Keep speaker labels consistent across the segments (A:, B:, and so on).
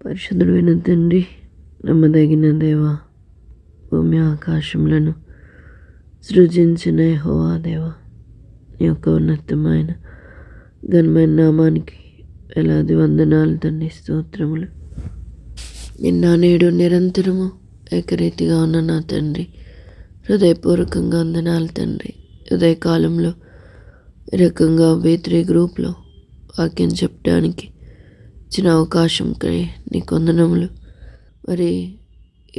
A: పరిశుద్ధుడైన తండ్రి, నమ్మదగిన దేవ, భూమి ఆకాశములను సృజించిన యెహోవా దేవ, నీ యొక్క ఉన్నతమైన ఘనమైన నామానికి వేలాది వందనాలు తండ్రి, స్తోత్రములు. నిన్న నేడు నిరంతరము ఏకరీతిగా ఉన్న నా తండ్రి, హృదయపూర్వకంగా వందనాలు తండ్రి. ఉదయకాలంలో ఈ రకంగా B3 గ్రూప్లో వాక్యం చెప్పడానికి ఇచ్చిన అవకాశంకై నీకు వందనములు. మరి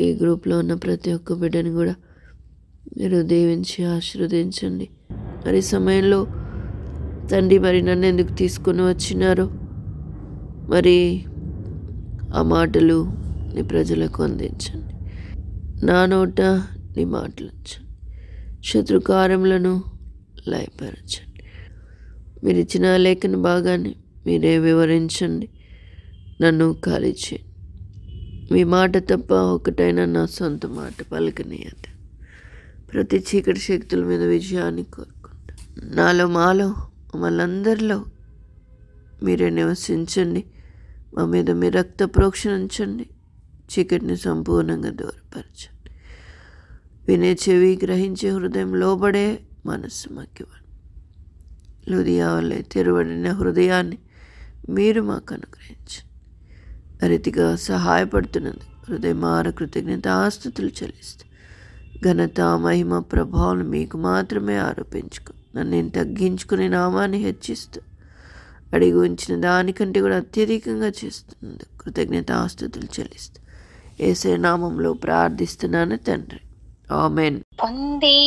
A: ఈ గ్రూప్లో ఉన్న ప్రతి ఒక్క బిడ్డని కూడా మీరు దీవించి ఆశీర్వదించండి. మరి సమయంలో తండ్రి మరి నన్ను ఎందుకు తీసుకొని వచ్చినారో మరి ఆ మాటలు నీ ప్రజలకు అందించండి. నా నోట నీ మాటలు ఉంచండి. శత్రుకార్యములను లయపరచండి. మీరు ఇచ్చిన లేఖన భాగాన్ని మీరే వివరించండి. నన్ను ఖాళీ చేయండి. మీ మాట తప్ప ఒకటైనా నా సొంత మాట పలకనీయత. ప్రతి చీకటి శక్తుల మీద విజయాన్ని కోరుకుంటా. నాలో మాలో మమ్మల్ందరిలో మీరే నివసించండి. మా మీద మీ రక్త ప్రోక్షణ ఉంచండి. చీకటిని సంపూర్ణంగా దూరపరచండి. వినే చెవి, గ్రహించే హృదయం, లోబడే మనస్సు మాకివ్వండి. హృదయ వల్లే తెరవడిన హృదయాన్ని మీరు మాకు అనుగ్రహించండి. రీతిగా సహాయపడుతున్నది హృదయమార కృతజ్ఞత ఆస్తుతులు చెల్లిస్తూ ఘనత, మహిమ, ప్రభావం మీకు మాత్రమే ఆరోపించుకో. నన్ను నేను తగ్గించుకునే నామాన్ని హెచ్చిస్తూ అడిగి ఉంచిన దానికంటే కూడా అత్యధికంగా చేస్తున్నది కృతజ్ఞత ఆస్తుతులు చెల్లిస్తూ యేసయ్య నామంలో ప్రార్థిస్తున్నాను తండ్రి, ఆమేన్.
B: పొంది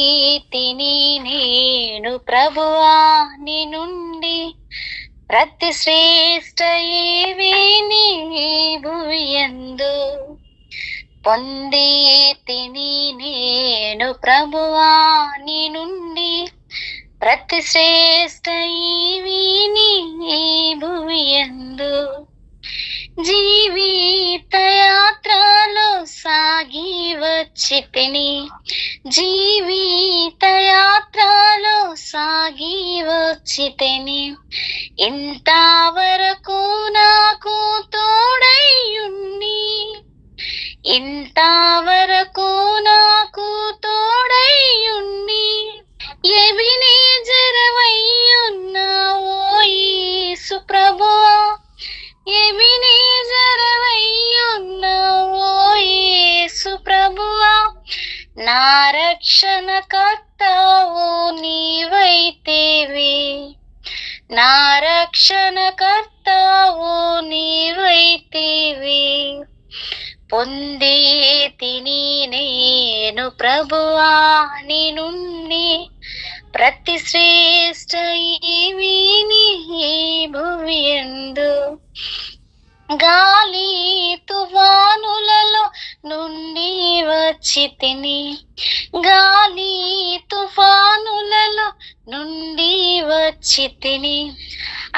B: తిని నేను ప్రభువా నీ నుండి ప్రతి శ్రేష్ఠ ఏవి నీ భువియందు. పొంది తిని నేను ప్రభువా నీ నుండి ప్రతి శ్రేష్ఠ ఏవి నీ భువియందు. జీవిత యాత్రలో సాగి వచ్చి తిని, జీవిత యాత్రలో సాగి వచ్చి తిని, ఇంతవరకు నాకు తోడయ్యుండి, ఇంతవరకు నాకు తోడయ్యుండి, ఎబినేజరవయ్యున్నావో యేసు ప్రభువా, ఎబినేజరవయ్యున్నావో యేసు ప్రభువా. నా రక్షణ కర్తావో నీవైతేవి, నా రక్షణ కర్తావో నీవైతేవి. పొంది తిని నేను ప్రభువా నీ నుండి ప్రతి శ్రేష్ఠ ఈవి నీ భువియందు. గాలి తుఫానులలో నుండి వచ్చి తిని, గాలి తుఫానులలో నుండి వచ్చి తిని,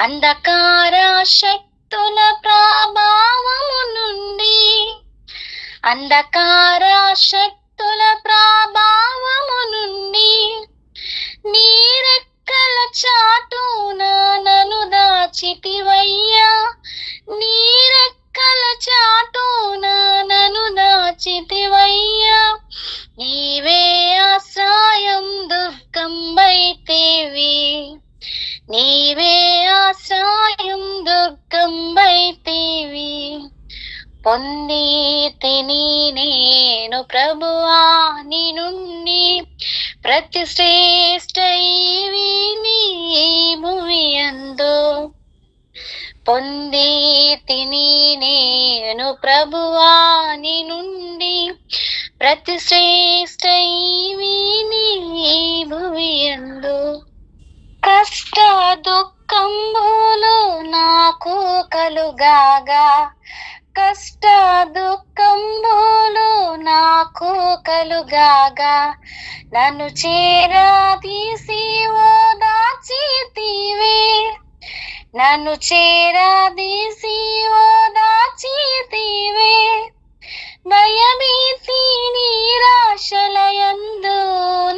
B: అంధకార శక్తుల ప్రభావము నుండి, అంధకార శక్తుల ప్రభావము నుండి, నీ రెక్కల చాటున నన్ను దాచితివయ్యా, నీ రెక్కల చాటున నన్ను దాచితివయ్యా. నీవే ఆశ్రయం దుర్గంబైతేవి, నీవే ఆశ్రయం దుర్గంబైతేవి. పొంది తిని నేను ప్రభువా నీ నుండి ప్రతి శ్రేష్ఠ ఈవి నీ భువియందు. పొంది తిని నేను ప్రభువా నీ నుండి ప్రతి శ్రేష్ఠ ఈవి నీ భువియందు. కష్ట దుఃఖంబులు నాకు కలుగాగా, కష్ట దుఃఖంబులు నాకు కలుగాగా, నన్ను చేరదీసి ఓదార్చితివే, నన్ను చేరదీసి ఓదార్చితివే. భయభీతి నిరాశలయందు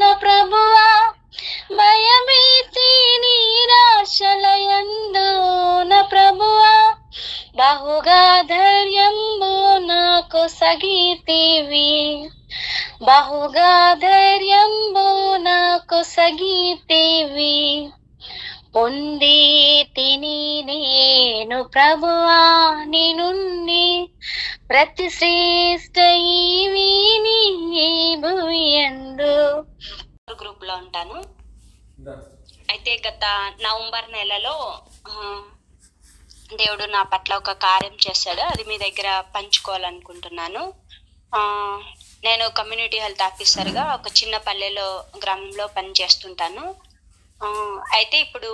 B: నా ప్రభువా, భయభీతి నిరాశలయందు నా ప్రభువా, బహుగా ధైర్యంబు కొసగితివి, బహుగా ధైర్యంబు నాకు సగితివి. పొంది తిని నేను ప్రభువా నీ నుండి ప్రతి శ్రేష్ఠ ఈవిని ఈ భూయందు. గ్రూప్ లో ఉంటాను. అయితే గత నవంబర్ నెలలో దేవుడు నా పట్ల ఒక కార్యం చేశాడు. అది మీ దగ్గర పంచుకోవాలనుకుంటున్నాను. నేను కమ్యూనిటీ హెల్త్ ఆఫీసర్గా ఒక చిన్న పల్లెలో గ్రామంలో పని చేస్తుంటాను. అయితే ఇప్పుడు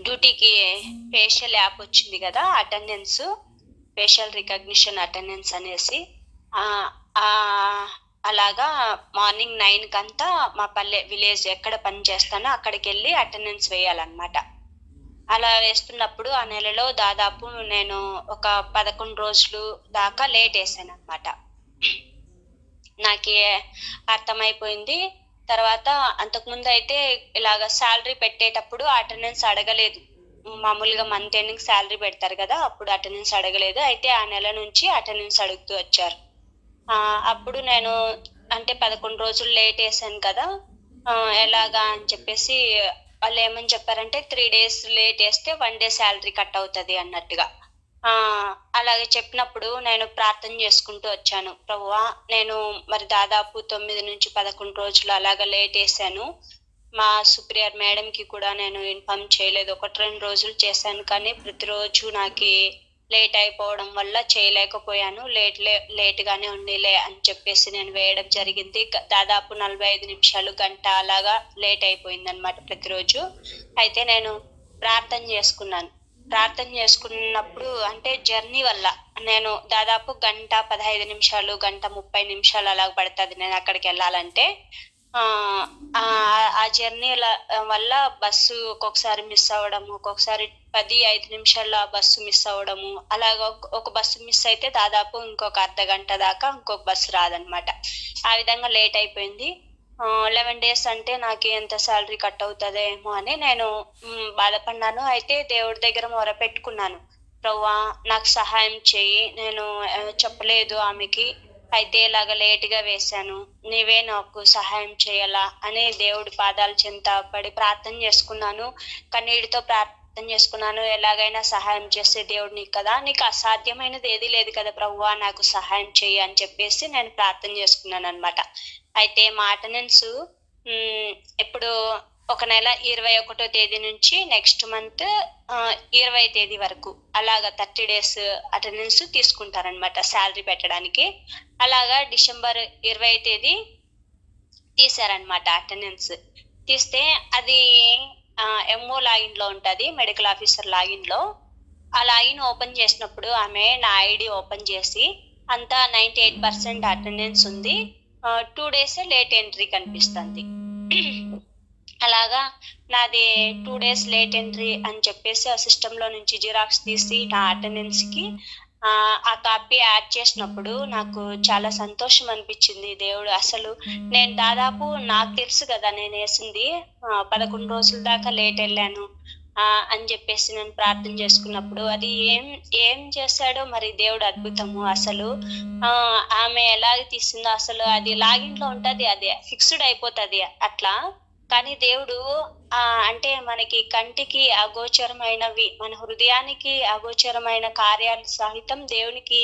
B: డ్యూటీకి ఫేషియల్ యాప్ వచ్చింది కదా, అటెండెన్స్, ఫేషియల్ రికగ్నిషన్ అటెండెన్స్ అనేసి. అలాగా మార్నింగ్ 9 కంతా మా విలేజ్ ఎక్కడ పని చేస్తానో అక్కడికి వెళ్ళి అటెండెన్స్ వేయాలన్నమాట. అలా వేస్తున్నప్పుడు ఆ నెలలో దాదాపు నేను ఒక 11 రోజులు దాకా లేట్ వేసాను అనమాట. నాకే అర్థమైపోయింది. తర్వాత అంతకుముందు అయితే ఇలాగ శాలరీ పెట్టేటప్పుడు అటెండెన్స్ అడగలేదు. మామూలుగా మంత్ ఎండింగ్ శాలరీ పెడతారు కదా, అప్పుడు అటెండెన్స్ అడగలేదు. అయితే ఆ నెల నుంచి అటెండెన్స్ అడుగుతూ వచ్చారు. అప్పుడు నేను అంటే 11 రోజులు లేట్ వేసాను కదా, ఎలాగా అని చెప్పేసి వాళ్ళు ఏమని చెప్పారంటే 3 days లేట్ వేస్తే 1 day శాలరీ కట్ అవుతుంది అన్నట్టుగా. అలాగే చెప్పినప్పుడు నేను ప్రార్థన చేసుకుంటూ వచ్చాను. ప్రభువా, నేను మరి దాదాపు 9 నుంచి 11 రోజులు అలాగా లేట్ వేసాను. మా సుప్రియర్ మేడంకి కూడా నేను ఇన్ఫార్మ్ చేయలేదు. 1-2 రోజులు చేశాను, కానీ ప్రతిరోజు నాకు లేట్ అయిపోవడం వల్ల చేయలేకపోయాను. లేట్గానే ఉండిలే అని చెప్పేసి నేను వేయడం జరిగింది. దాదాపు 45 నిమిషాలు, గంట అలాగా లేట్ అయిపోయింది అనమాట ప్రతిరోజు. అయితే నేను ప్రార్థన చేసుకున్నప్పుడు అంటే జర్నీ వల్ల నేను దాదాపు 1:15 నిమిషాలు, 1:30 అలాగ పడుతుంది నేను అక్కడికి వెళ్ళాలంటే. ఆ జర్నీ వల్ల బస్సు ఒక్కొక్కసారి మిస్ అవ్వడము, ఒక్కొక్కసారి 10-5 నిమిషాల్లో ఆ బస్సు మిస్ అవ్వడము. అలాగ ఒక బస్సు మిస్ అయితే దాదాపు ఇంకొక అర్ధ గంట దాకా ఇంకొక బస్సు రాదనమాట. ఆ విధంగా లేట్ అయిపోయింది. 11 days అంటే నాకు ఎంత శాలరీ కట్ అవుతుందేమో అని నేను బాధపడినాను. అయితే దేవుడి దగ్గర మొరపెట్టుకున్నాను, ప్రభువా నాకు సహాయం చెయ్యి, నేను చెప్పలేదు ఆమెకి, అయితే ఇలాగ లేట్గా వేశాను, నీవే నాకు సహాయం చేయాలా అని దేవుడి పాదాల చెంత పడి ప్రార్థన చేసుకున్నాను. కన్నీటితో ప్రార్థన చేసుకున్నాను. ఎలాగైనా సహాయం చేసే దేవుడు నీకు కదా, నీకు అసాధ్యమైనది ఏది లేదు కదా ప్రభువా, నాకు సహాయం చెయ్యి అని చెప్పేసి నేను ప్రార్థన చేసుకున్నాను అనమాట. అయితే మా అటెండెన్స్ ఇప్పుడు ఒక నెల 21వ తేదీ నుంచి నెక్స్ట్ మంత్ 20వ తేదీ వరకు అలాగా 30 days అటెండెన్స్ తీసుకుంటారనమాట శాలరీ పెట్టడానికి. అలాగా డిసెంబర్ 20వ తేదీ తీసారనమాట అటెండెన్స్. తీస్తే అది ఎంఓ లాగిన్ లో ఉంటుంది, మెడికల్ ఆఫీసర్ లాగిన్ లో. ఆ లాగిన్ ఓపెన్ చేసినప్పుడు ఆమె నా ఐడి ఓపెన్ చేసి అంతా 98% అటెండెన్స్ ఉంది, 2 days లేట్ ఎంట్రీ కనిపిస్తుంది. అలాగా నాది 2 days లేట్ ఎంట్రీ అని చెప్పేసి ఆ సిస్టంలో నుంచి జిరాక్స్ తీసి నా అటెండెన్స్ కి ఆ కాపీ యాడ్ చేసినప్పుడు నాకు చాలా సంతోషం అనిపించింది. దేవుడు అసలు నేను దాదాపు నాకు తెలుసు కదా నేను వేసింది 11 రోజుల దాకా లేట్ వెళ్ళాను అని చెప్పేసి నేను ప్రార్థన చేసుకున్నప్పుడు అది ఏం చేశాడో మరి దేవుడు అద్భుతము. అసలు ఆమె ఎలాగ తీసిందో అసలు అది లాగిన్ లో ఉంటది, అది ఫిక్స్డ్ అయిపోతుంది అట్లా. కానీ దేవుడు అంటే మనకి కంటికి అగోచరమైనవి, మన హృదయానికి అగోచరమైన కార్యాలు సహితం దేవునికి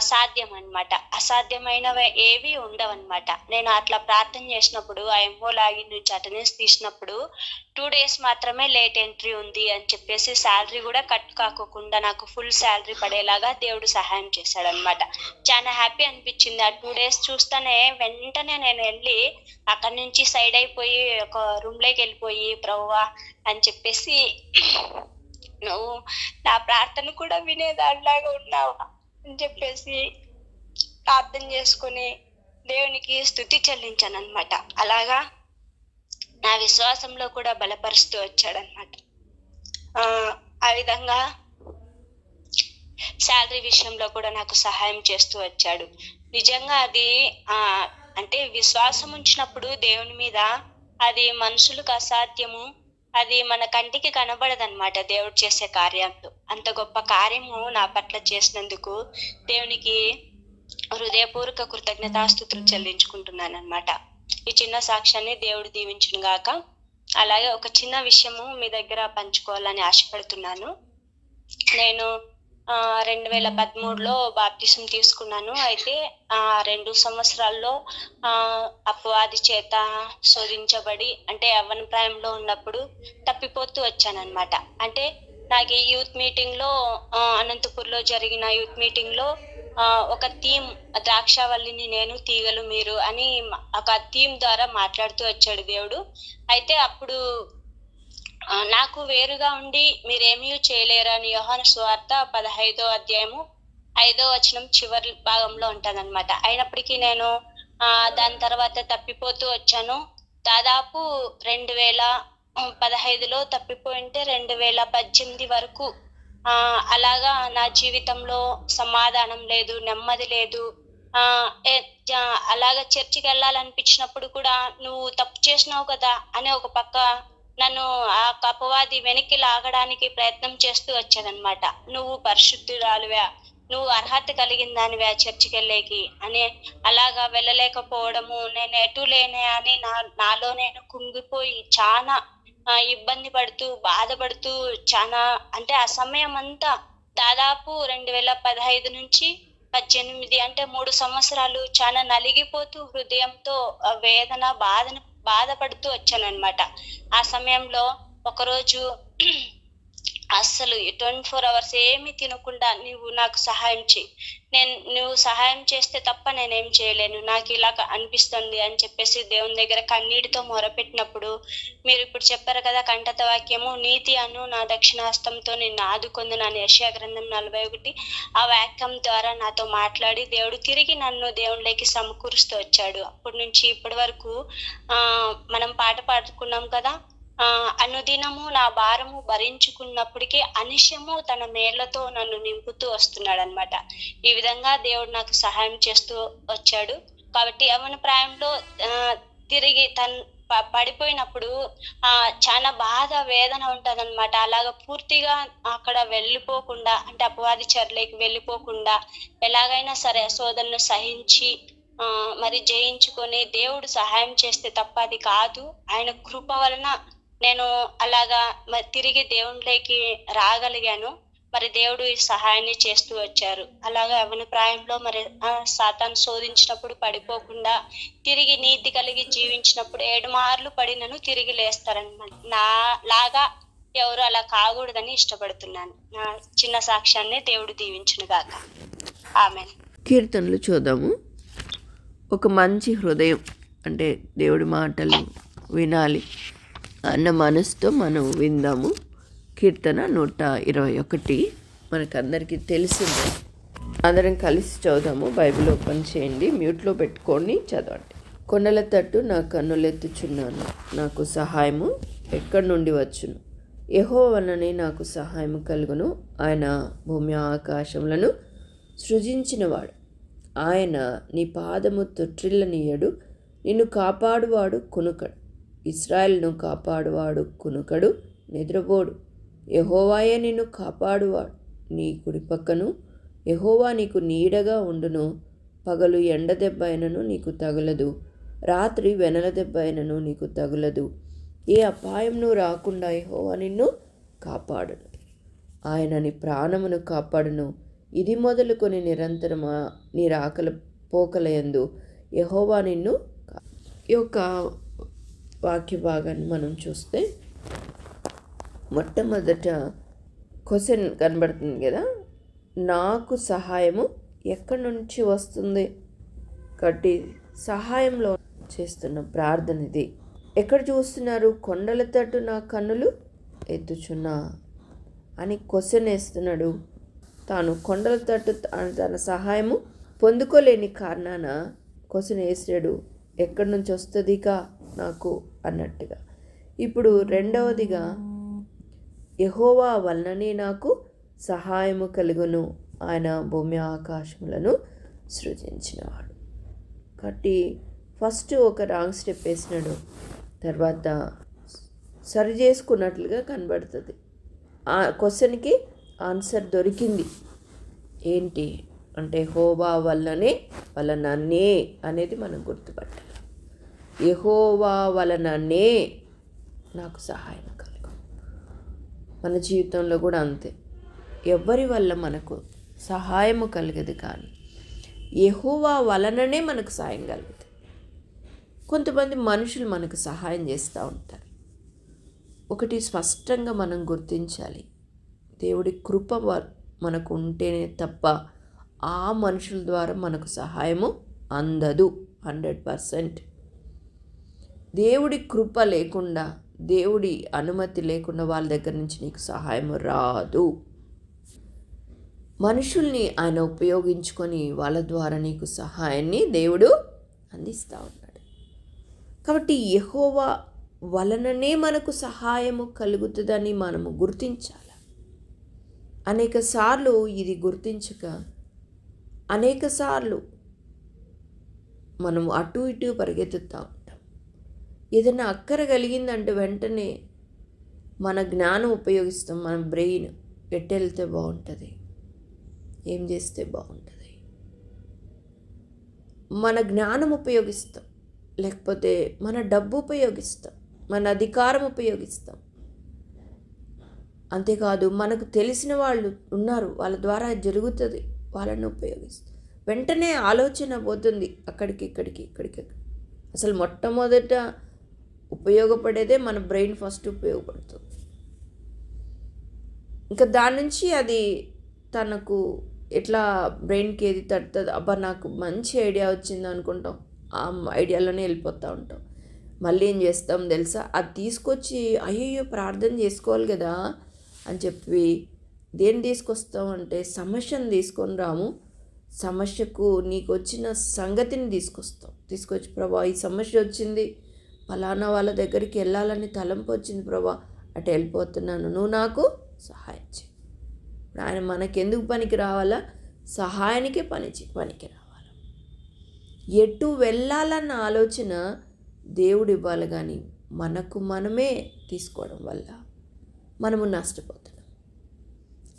B: సాధ్యం అన్నమాట. అసాధ్యమైనవి ఏవి ఉండవన్నమాట. నేను అట్లా ప్రార్థన చేసినప్పుడు ఆ ఎంఓ లాగిన్ నుంచి అటెండెన్స్ తీసినప్పుడు 2 days మాత్రమే లేట్ ఎంట్రీ ఉంది అని చెప్పేసి శాలరీ కూడా కట్ కాకోకుండా నాకు ఫుల్ శాలరీ పడేలాగా దేవుడు సహాయం చేశాడు అనమాట. చాలా హ్యాపీ అనిపించింది. ఆ 2 days చూస్తేనే వెంటనే నేను వెళ్ళి అక్కడి నుంచి సైడ్ అయిపోయి ఒక రూమ్ లోకి వెళ్ళిపోయి, ప్రభువా అని చెప్పేసి నువ్వు నా ప్రార్థన కూడా వినేదానిలాగా ఉన్నావా అని చెప్పేసి ప్రార్థన చేసుకుని దేవునికి స్తుతి చెల్లించాను అనమాట. అలాగా నా విశ్వాసంలో కూడా బలపరుస్తూ వచ్చాడనమాట. ఆ విధంగా శాలరీ విషయంలో కూడా నాకు సహాయం చేస్తూ వచ్చాడు. నిజంగా అది అంటే విశ్వాసం ఉంచినప్పుడు దేవుని మీద అది మనుషులకు అసాధ్యము, అది మన కంటికి కనబడదన్నమాట దేవుడు చేసే కార్యంలో. అంత గొప్ప కార్యము నా పట్ల చేసినందుకు దేవునికి హృదయపూర్వక కృతజ్ఞతాస్తుతులు చెల్లించుకుంటున్నానన్నమాట. ఈ చిన్న సాక్ష్యాన్ని దేవుడు దీవించును గాక. అలాగే ఒక చిన్న విషయము మీ దగ్గర పంచుకోవాలని ఆశపడుతున్నాను. నేను 2013లో బాప్తిసం తీసుకున్నాను. అయితే 2 సంవత్సరాల్లో అపవాది చేత శోధించబడి, అంటే యవ్వన ప్రాయంలో ఉన్నప్పుడు తప్పిపోతూ వచ్చానన్నమాట. అంటే నాకు ఈ యూత్ మీటింగ్ లో అనంతపూర్లో జరిగిన యూత్ మీటింగ్ లో ఒక థీమ్, ద్రాక్షావల్లిని నేను తీగలు మీరు అని ఒక థీమ్ ద్వారా మాట్లాడుతూ వచ్చాడు దేవుడు. అయితే అప్పుడు నాకు వేరుగా ఉండి మీరేమీ చేయలేరు అని యోహాను సువార్త 15వ అధ్యాయము 5వ వచనం చివరి భాగంలో ఉంటదన్నమాట. అయినప్పటికీ నేను దాని తర్వాత తప్పిపోతూ వచ్చాను. దాదాపు 2015లో తప్పిపోయింటే 2018 వరకు అలాగా నా జీవితంలో సమాధానం లేదు, నెమ్మది లేదు. అలాగా చర్చికి వెళ్ళాలనిపించినప్పుడు కూడా నువ్వు తప్పు చేసినావు కదా అని ఒక పక్క నన్ను ఆ అపవాది వెనక్కి లాగడానికి ప్రయత్నం చేస్తూ వచ్చాదనమాట. నువ్వు పరిశుద్ధురాలువా, నువ్వు అర్హత కలిగిన దానివే చర్చికి వెళ్ళేకి అని అలాగా వెళ్ళలేకపోవడము, నేను ఎటు లేనే అని నాలో నేను కుంగిపోయి చాలా ఇబ్బంది పడుతూ బాధపడుతూ చాలా, అంటే ఆ సమయం అంతా దాదాపు 2015 నుంచి 18 అంటే 3 సంవత్సరాలు చాలా నలిగిపోతూ హృదయంతో వేదన బాధపడుతూ వచ్చానన్నమాట. ఆ సమయంలో ఒకరోజు అస్సలు 24 hours ఏమి తినకుండా నువ్వు నాకు సహాయం చేయి, నువ్వు సహాయం చేస్తే తప్ప నేనేం చేయలేను, నాకు ఇలా అనిపిస్తుంది అని చెప్పేసి దేవుని దగ్గర కన్నీటితో మొరపెట్టినప్పుడు, మీరు ఇప్పుడు చెప్పారు కదా కంఠత వాక్యము, నీతి అను నా దక్షిణాస్తంతో నిన్ను ఆదుకొందును అని యెషయా గ్రంథం 41 ఆ వాక్యం ద్వారా నాతో మాట్లాడి దేవుడు తిరిగి నన్ను దేవునిలోకి సమకూరుస్తూ వచ్చాడు. అప్పటి నుంచి ఇప్పటి వరకు మనం పాట పాడుకున్నాం కదా, అనుదినము నా భారము భరించుకున్నప్పటికీ అనిశము తన మేళ్లతో నన్ను నింపుతూ వస్తున్నాడు అనమాట. ఈ విధంగా దేవుడు నాకు సహాయం చేస్తూ వచ్చాడు. కాబట్టి యవ్వన ప్రాయంలో తిరిగి పడిపోయినప్పుడు చాలా బాధ వేదన ఉంటదన్నమాట. అలాగా పూర్తిగా అక్కడ వెళ్ళిపోకుండా, అంటే అపవాది చెరలోకి వెళ్ళిపోకుండా ఎలాగైనా సరే శోధనను సహించి మరి జయించుకొని దేవుడు సహాయం చేస్తే తప్ప అది కాదు. ఆయన కృప వలన నేను అలాగా తిరిగి దేవునిలోకి రాగలిగాను. మరి దేవుడు ఈ సహాయాన్ని చేస్తూ వచ్చారు. అలాగా యవ్వన ప్రాయంలో మరి సాతాను శోధించినప్పుడు పడిపోకుండా తిరిగి నీతి కలిగి జీవించినప్పుడు 7 మార్లు పడినను తిరిగి లేస్తారనమాట. నా లాగా ఎవరు అలా కాకూడదని ఇష్టపడుతున్నాను. నా చిన్న సాక్ష్యాన్ని దేవుడు దీవించును గాక. ఆమేన్.
A: కీర్తనలు చూద్దాము. ఒక మంచి హృదయం, అంటే దేవుడి మాటలు వినాలి అన్న మనసుతో మనం విందాము. కీర్తన 121 మనకందరికీ తెలిసిందే. అందరం కలిసి చదువుదాము. బైబిల్ ఓపెన్ చేయండి, మ్యూట్లో పెట్టుకొని చదవండి. కొండల తట్టు నా కన్నులెత్తుచున్నాను, నాకు సహాయము ఎక్కడి నుండి వచ్చును? యెహోవా వలనే నాకు సహాయము కలుగును. ఆయన భూమి ఆకాశములను సృజించినవాడు. ఆయన నీ పాదము తొట్టిల్లనీయడు. నిన్ను కాపాడువాడు కునుకడు. ఇశ్రాయేలును కాపాడువాడు కునుకడు, నిద్రపోడు. యెహోవాయే నిన్ను కాపాడువాడు. నీ కుడి పక్కను యెహోవా నీకు నీడగా ఉండును. పగలు ఎండ దెబ్బ అయినను నీకు తగులదు, రాత్రి వెనల దెబ్బ అయినను నీకు తగులదు. ఏ అపాయంను రాకుండా యెహోవా నిన్ను కాపాడును. ఆయన నీ ప్రాణమును కాపాడును. ఇది మొదలుకొని నిరంతరమా నీ రాకల పోకలయందు యెహోవా నిన్ను. ఈ యొక్క వాక్య భాగాన్ని మనం చూస్తే మొట్టమొదట క్వశ్చన్ కనబడుతుంది కదా, నాకు సహాయము ఎక్కడి నుంచి వస్తుంది? కాబట్టి సహాయంలో చేస్తున్న ప్రార్థన ఇది. ఎక్కడ చూస్తున్నారు? కొండల తట్టు నా కన్నులు ఎత్తుచున్నా అని క్వశ్చన్ వేస్తున్నాడు. తాను కొండల తట్టు తన సహాయము పొందుకోలేని కారణాన క్వశ్చన్ వేసాడు, ఎక్కడి నుంచి వస్తుందిగా నాకు అన్నట్టుగా. ఇప్పుడు రెండవదిగా యెహోవా వలననే నాకు సహాయము కలుగును. ఆయన భూమి ఆకాశములను సృజించినవాడు. కాబట్టి ఫస్ట్ ఒక రాంగ్ స్టెప్ వేసినాడు. తర్వాత సరి చేసుకున్నట్లుగా కనబడుతుంది. ఆ క్వశ్చన్కి ఆన్సర్ దొరికింది. ఏంటి అంటే యెహోవా వలననే అనేది మనం గుర్తుపట్టాలి. యెహోవా వలననే నాకు సహాయం కలుగు. మన జీవితంలో కూడా అంతే. ఎవరి వల్ల మనకు సహాయము కలగదు, కానీ యెహోవా వలననే మనకు సహాయం కలుగుతుంది. కొంతమంది మనుషులు మనకు సహాయం చేస్తూ ఉంటారు. ఒకటి స్పష్టంగా మనం గుర్తించాలి, దేవుడి కృప మనకు ఉంటేనే తప్ప ఆ మనుషుల ద్వారా మనకు సహాయము అందదు. 100%. దేవుడి కృప లేకుండా, దేవుడి అనుమతి లేకుండా వాళ్ళ దగ్గర నుంచి నీకు సహాయం రాదు. మనుషుల్ని ఆయన ఉపయోగించుకొని వాళ్ళ ద్వారా నీకు సహాయాన్ని దేవుడు అందిస్తూ ఉన్నాడు. కాబట్టి యెహోవా వలననే మనకు సహాయము కలుగుతుందని మనము గుర్తించాలి. అనేక సార్లు ఇది గుర్తించక అనేక సార్లు మనము అటు ఇటు పరిగెత్తుతూ ఉంటాం. ఏదైనా అక్కర కలిగిందంటే వెంటనే మన జ్ఞానం ఉపయోగిస్తాం. మన బ్రెయిన్ ఎటు వెళ్తే బాగుంటుంది, ఏం చేస్తే బాగుంటుంది, మన జ్ఞానం ఉపయోగిస్తాం, లేకపోతే మన డబ్బు ఉపయోగిస్తాం, మన అధికారం ఉపయోగిస్తాం. అంతేకాదు మనకు తెలిసిన వాళ్ళు ఉన్నారు, వాళ్ళ ద్వారా జరుగుతుంది, వాళ్ళని ఉపయోగిస్తాం. వెంటనే ఆలోచన పోతుంది అక్కడికి ఇక్కడికి. అసలు మొట్టమొదట ఉపయోగపడేదే మన బ్రెయిన్ ఫస్ట్ ఉపయోగపడుతుంది. ఇంకా దాని నుంచి అది తనకు ఎట్లా బ్రెయిన్కి ఏది తడుతుంది, అబ్బా నాకు మంచి ఐడియా వచ్చింది అనుకుంటాం, ఆ ఐడియాలోనే వెళ్ళిపోతూ ఉంటాం. మళ్ళీ ఏం చేస్తాం తెలుసా, అది తీసుకొచ్చి అయ్యో ప్రార్థన చేసుకోవాలి కదా అని చెప్పి దేన్ని తీసుకొస్తాం అంటే సమస్యను తీసుకొని రాము, సమస్యకు నీకు వచ్చిన సంగతిని తీసుకొచ్చి ప్రభా ఈ సమస్య వచ్చింది, ఫలానా వాళ్ళ దగ్గరికి వెళ్ళాలని తలంపు వచ్చింది ప్రభా, అటు వెళ్ళిపోతున్నాను, నువ్వు నాకు సహాయం చేయి. ఆయన మనకెందుకు పనికి రావాలా, సహాయానికే పనికి రావాలా. ఎటు వెళ్ళాలన్న ఆలోచన దేవుడు ఇవ్వాలి, కానీ మనకు మనమే తీసుకోవడం వల్ల మనము నష్టపోతున్నాం.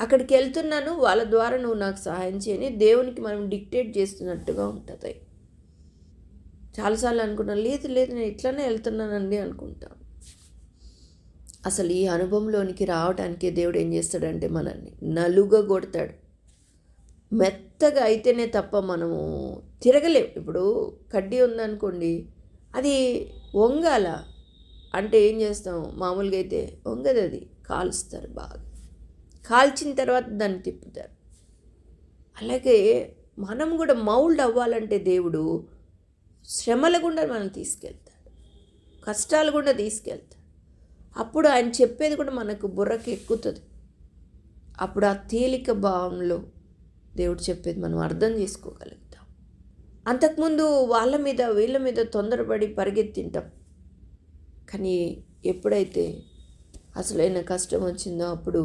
A: అక్కడికి వెళ్తున్నాను, వాళ్ళ ద్వారా నువ్వు నాకు సహాయం చేయని దేవునికి మనం డిక్టేట్ చేస్తున్నట్టుగా ఉంటుంది. చాలాసార్లు అనుకున్నాను, లేదు నేను ఇట్లానే వెళ్తున్నానండి అనుకుంటాం. అసలు ఈ అనుభవంలోనికి రావడానికి దేవుడు ఏం చేస్తాడంటే మనల్ని నలుగగొడతాడు. మెత్తగా అయితేనే తప్ప మనము తిరగలేం. ఇప్పుడు కడ్డీ ఉందనుకోండి, అది వంగాల అంటే ఏం చేస్తాం, మామూలుగా అయితే వంగదు, అది కాలుస్తారు, బాగా కాల్చిన తర్వాత దాన్ని తిప్పుతారు. అలాగే మనం కూడా మౌల్డ్ అవ్వాలంటే దేవుడు శ్రమల గుండా మనం తీసుకెళ్తాడు, కష్టాలు గుండా తీసుకెళ్తాడు. అప్పుడు ఆయన చెప్పేది కూడా మనకు బుర్రకి ఎక్కుతుంది. అప్పుడు ఆ తేలిక భావంలో దేవుడు చెప్పేది మనం అర్థం చేసుకోగలుగుతాం. అంతకుముందు వాళ్ళ మీద వీళ్ళ మీద తొందరపడి పరిగెత్తింటాం. కానీ ఎప్పుడైతే అసలైన కష్టం వచ్చిందో అప్పుడు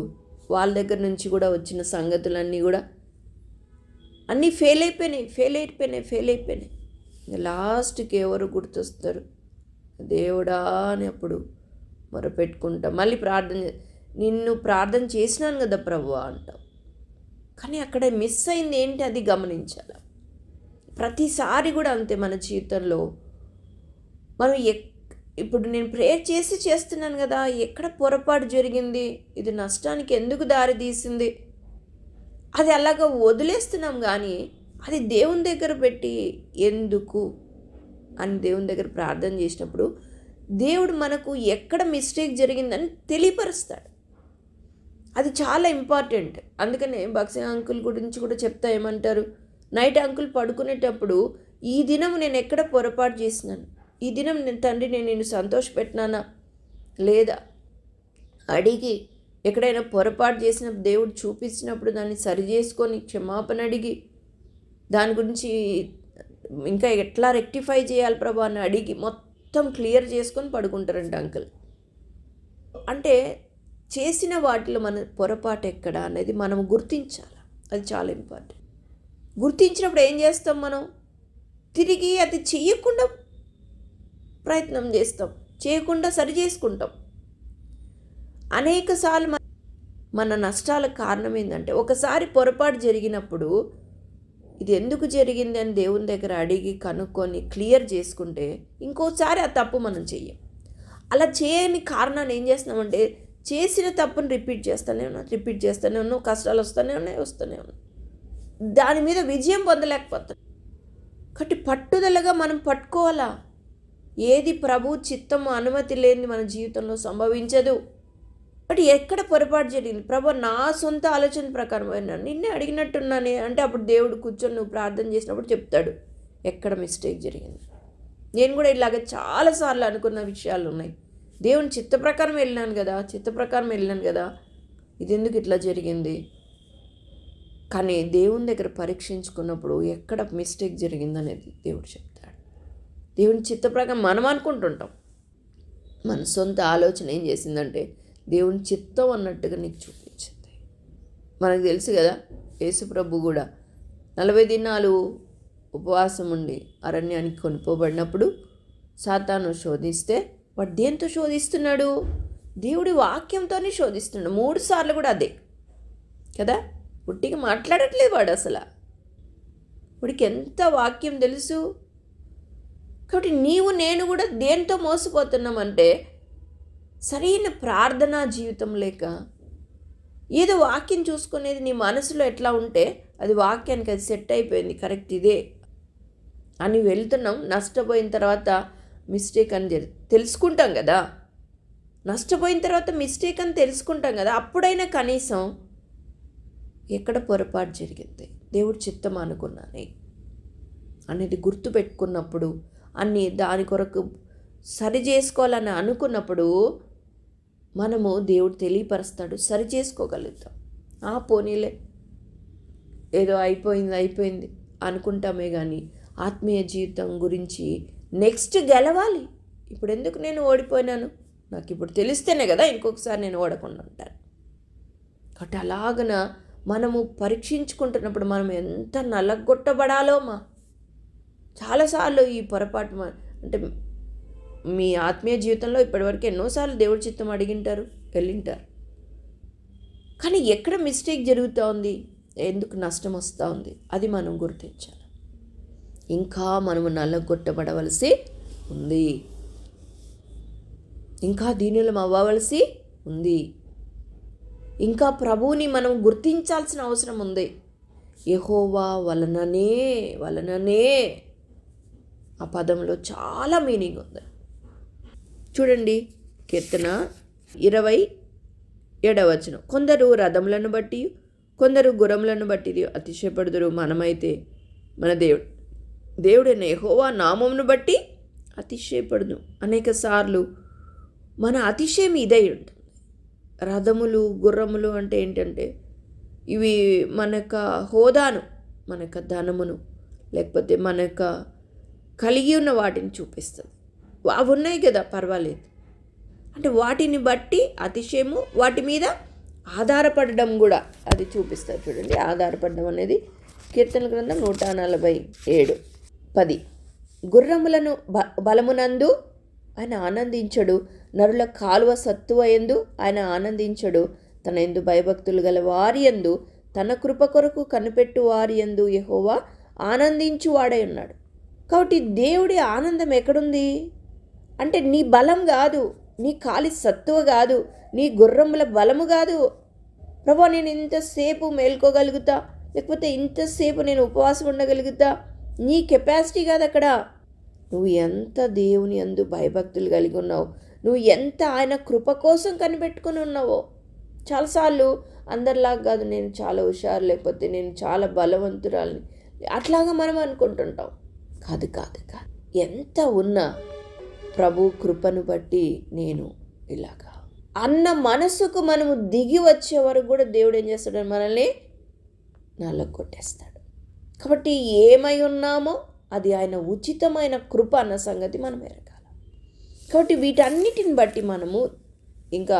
A: వాళ్ళ దగ్గర నుంచి కూడా వచ్చిన సంగతులన్నీ కూడా అన్నీ ఫెయిల్ అయిపోయినాయి. లాస్ట్కి ఎవరు గుర్తొస్తారు, దేవుడా అని అప్పుడు మొరపెట్టుకుంటాం. మళ్ళీ నిన్ను ప్రార్థన చేసినాను కదా ప్రభువా అంటాం. కానీ అక్కడ మిస్ అయింది ఏంటి, అది గమనించాలి. ప్రతిసారి కూడా అంతే మన జీవితంలో. మనం ఇప్పుడు నేను ప్రేయర్ చేస్తున్నాను కదా, ఎక్కడ పొరపాటు జరిగింది, ఇది నష్టానికి ఎందుకు దారి తీసింది, అది అలాగ వదిలేస్తున్నాం. కానీ అది దేవుని దగ్గర పెట్టి ఎందుకు అని దేవుని దగ్గర ప్రార్థన చేసినప్పుడు దేవుడు మనకు ఎక్కడ మిస్టేక్ జరిగిందని తెలియపరుస్తాడు. అది చాలా ఇంపార్టెంట్. అందుకనే భక్సి అంకుల్ గురించి కూడా చెప్తా, ఏమంటారు, నైట్ అంకుల్ పడుకునేటప్పుడు ఈ దినం నేను ఎక్కడ పొరపాటు చేసినాను, ఈ దినం తండ్రి నేను నిన్ను సంతోషపెట్టినానా లేదా అడిగి, ఎక్కడైనా పొరపాటు చేసిన దేవుడు చూపించినప్పుడు దాన్ని సరి చేసుకొని క్షమాపణ అడిగి దాని గురించి ఇంకా ఎట్లా రెక్టిఫై చేయాలి ప్రభా అని అడిగి మొత్తం క్లియర్ చేసుకొని పడుకుంటారంట అంకుల్. అంటే చేసిన వాటిలో మన పొరపాటు ఎక్కడ అనేది మనం గుర్తించాలి. అది చాలా ఇంపార్టెంట్. గుర్తించినప్పుడు ఏం చేస్తాం, మనం తిరిగి అది చేయకుండా ప్రయత్నం చేస్తాం, చేయకుండా సరి చేసుకుంటాం. అనేకసార్లు మన నష్టాలకు కారణం ఏంటంటే, ఒకసారి పొరపాటు జరిగినప్పుడు ఇది ఎందుకు జరిగింది అని దేవుని దగ్గర అడిగి కనుక్కొని క్లియర్ చేసుకుంటే ఇంకోసారి ఆ తప్పు మనం చెయ్యం. అలా చేయని కారణాన్ని ఏం చేస్తున్నామంటే, చేసిన తప్పును రిపీట్ చేస్తూనే ఉన్నాం, కష్టాలు వస్తూనే ఉన్నాయి. దాని మీద విజయం పొందలేకపోతాం. కాబట్టి పట్టుదలగా మనం పట్టుకోవాలా. ఏది ప్రభు చిత్తము అనుమతి లేని మన జీవితంలో సంభవించదు. బట్ ఎక్కడ పొరపాటు జరిగింది, ప్రభు నా సొంత ఆలోచన ప్రకారం అయినాను, నిన్నే అడిగినట్టున్నానే అంటే అప్పుడు దేవుడు కూర్చొని నువ్వు ప్రార్థన చేసినప్పుడు చెప్తాడు ఎక్కడ మిస్టేక్ జరిగింది. నేను కూడా ఇలాగ చాలాసార్లు అనుకున్న విషయాలు ఉన్నాయి. దేవుని చిత్త ప్రకారం వెళ్ళినాను కదా, ఇది ఎందుకు ఇట్లా జరిగింది. కానీ దేవుని దగ్గర పరీక్షించుకున్నప్పుడు ఎక్కడ మిస్టేక్ జరిగిందనేది దేవుడు చెప్తాడు. దేవుని చిత్త ప్రకారం మనం అనుకుంటుంటాం, మన సొంత ఆలోచన ఏం చేసిందంటే దేవుని చిత్తం అన్నట్టుగా నీకు చూపించింది. మనకు తెలుసు కదా, యేసుప్రభు కూడా 40 దినాలు ఉపవాసం ఉండి అరణ్యానికి కొనిపోబడినప్పుడు సాతాను శోధిస్తే వాడు దేంతో శోధిస్తున్నాడు, దేవుడి వాక్యంతోనే శోధిస్తున్నాడు. 3 సార్లు కూడా అదే కదా, పుట్టిగా మాట్లాడట్లేదు వాడు. అసలు వాడికి ఎంత వాక్యం తెలుసు. కాబట్టి నీవు నేను కూడా దేంతో మోసపోతున్నామంటే, సరైన ప్రార్థనా జీవితం లేక ఏదో వాక్యం చూసుకునేది నీ మనసులో ఎట్లా ఉంటే అది వాక్యానికి అది సెట్ అయిపోయింది, కరెక్ట్ ఇదే అని వెళ్తున్నాం. నష్టపోయిన తర్వాత మిస్టేక్ అని తెలుసుకుంటాం కదా, అప్పుడైనా కనీసం ఎక్కడ పొరపాటు జరిగింది, దేవుడి చిత్తం అనుకున్నానే అనేది గుర్తుపెట్టుకున్నప్పుడు, అన్నీ దాని కొరకు సరి చేసుకోవాలని అనుకున్నప్పుడు మనము దేవుడు తెలియపరుస్తాడు, సరి చేసుకోగలుగుతాం. పోనీలే ఏదో అయిపోయింది అనుకుంటామే కానీ ఆత్మీయ జీవితం గురించి నెక్స్ట్ గెలవాలి. ఇప్పుడు ఎందుకు నేను ఓడిపోయినాను, నాకు ఇప్పుడు తెలిస్తేనే కదా ఇంకొకసారి నేను ఓడకుండా ఉంటాను. కాబట్టి అలాగన మనము పరీక్షించుకుంటున్నప్పుడు మనం ఎంత నలగొట్టబడాలో చాలాసార్లు ఈ పొరపాటు అంటే మీ ఆత్మీయ జీవితంలో ఇప్పటివరకు ఎన్నోసార్లు దేవుడి చిత్తం అడిగింటారు, వెళ్ళింటారు. కానీ ఎక్కడ మిస్టేక్ జరుగుతూ ఉంది, ఎందుకు నష్టం వస్తూ ఉంది, అది మనం గుర్తించాలి. ఇంకా మనము నల్లగొట్టబడవలసి ఉంది, ఇంకా దీనులం అవ్వవలసి ఉంది, ఇంకా ప్రభువుని మనం గుర్తించాల్సిన అవసరం ఉంది. యెహోవా వలననే ఆ పదంలో చాలా మీనింగ్ ఉంది. చూడండి, కీర్తన 27వ వచనం, కొందరు రథములను బట్టి కొందరు గుర్రములను బట్టి అతిశయపడుదురు, మనమైతే మన దేవుడైన యెహోవా నామమును బట్టి అతిశయపడును. అనేక సార్లు మన అతిశయం ఇదై ఉంటుంది. రథములు గుర్రములు అంటే ఏంటంటే ఇవి మనక హోదాను, మనక ధనమును, లేకపోతే మనక కలిగి ఉన్న వాటిని చూపిస్తుంది. అవి ఉన్నాయి కదా, పర్వాలేదు అంటే వాటిని బట్టి అతిశయము, వాటి మీద ఆధారపడడం కూడా అది చూపిస్తారు. చూడండి, ఆధారపడడం అనేది కీర్తన గ్రంథం 147:10. గుర్రములను బలమునందు ఆయన ఆనందించడు, నరుల కాలువ సత్తువయందు ఆయన ఆనందించడు, తన యందు భయభక్తులు గల వారి యందు తన కృప కొరకు కనిపెట్టు వారి యందు యెహోవా ఆనందించువాడై ఉన్నాడు. కాబట్టి దేవుడి ఆనందం ఎక్కడుంది అంటే నీ బలం కాదు, నీ కాలి సత్తువ కాదు, నీ గుర్రముల బలము కాదు. ప్రభా నేను ఇంతసేపు మేల్కోగలుగుతా, లేకపోతే ఇంతసేపు నేను ఉపవాసం ఉండగలుగుతా, నీ కెపాసిటీ కాదు అక్కడ. నువ్వు ఎంత దేవుని యందు భయభక్తులు కలిగి ఉన్నావు, నువ్వు ఎంత ఆయన కృప కోసం కనిపెట్టుకుని ఉన్నావో. చాలాసార్లు అందరిలాగా కాదు, నేను చాలా హుషారు, లేకపోతే నేను చాలా బలవంతురాలని అట్లాగా మనం అనుకుంటుంటాం. కాదు కాదు కాదు, ఎంత ఉన్నా ప్రభు కృపను బట్టి నేను ఇలాగా అన్న మనసుకు మనము దిగి వచ్చే వరకు కూడా దేవుడు ఏం చేస్తాడు, మనల్ని నల్లగొట్టేస్తాడు. కాబట్టి ఏమై ఉన్నామో అది ఆయన ఉచితమైన కృప అన్న సంగతి మనం ఎరగాలి. కాబట్టి వీటన్నిటిని బట్టి మనము ఇంకా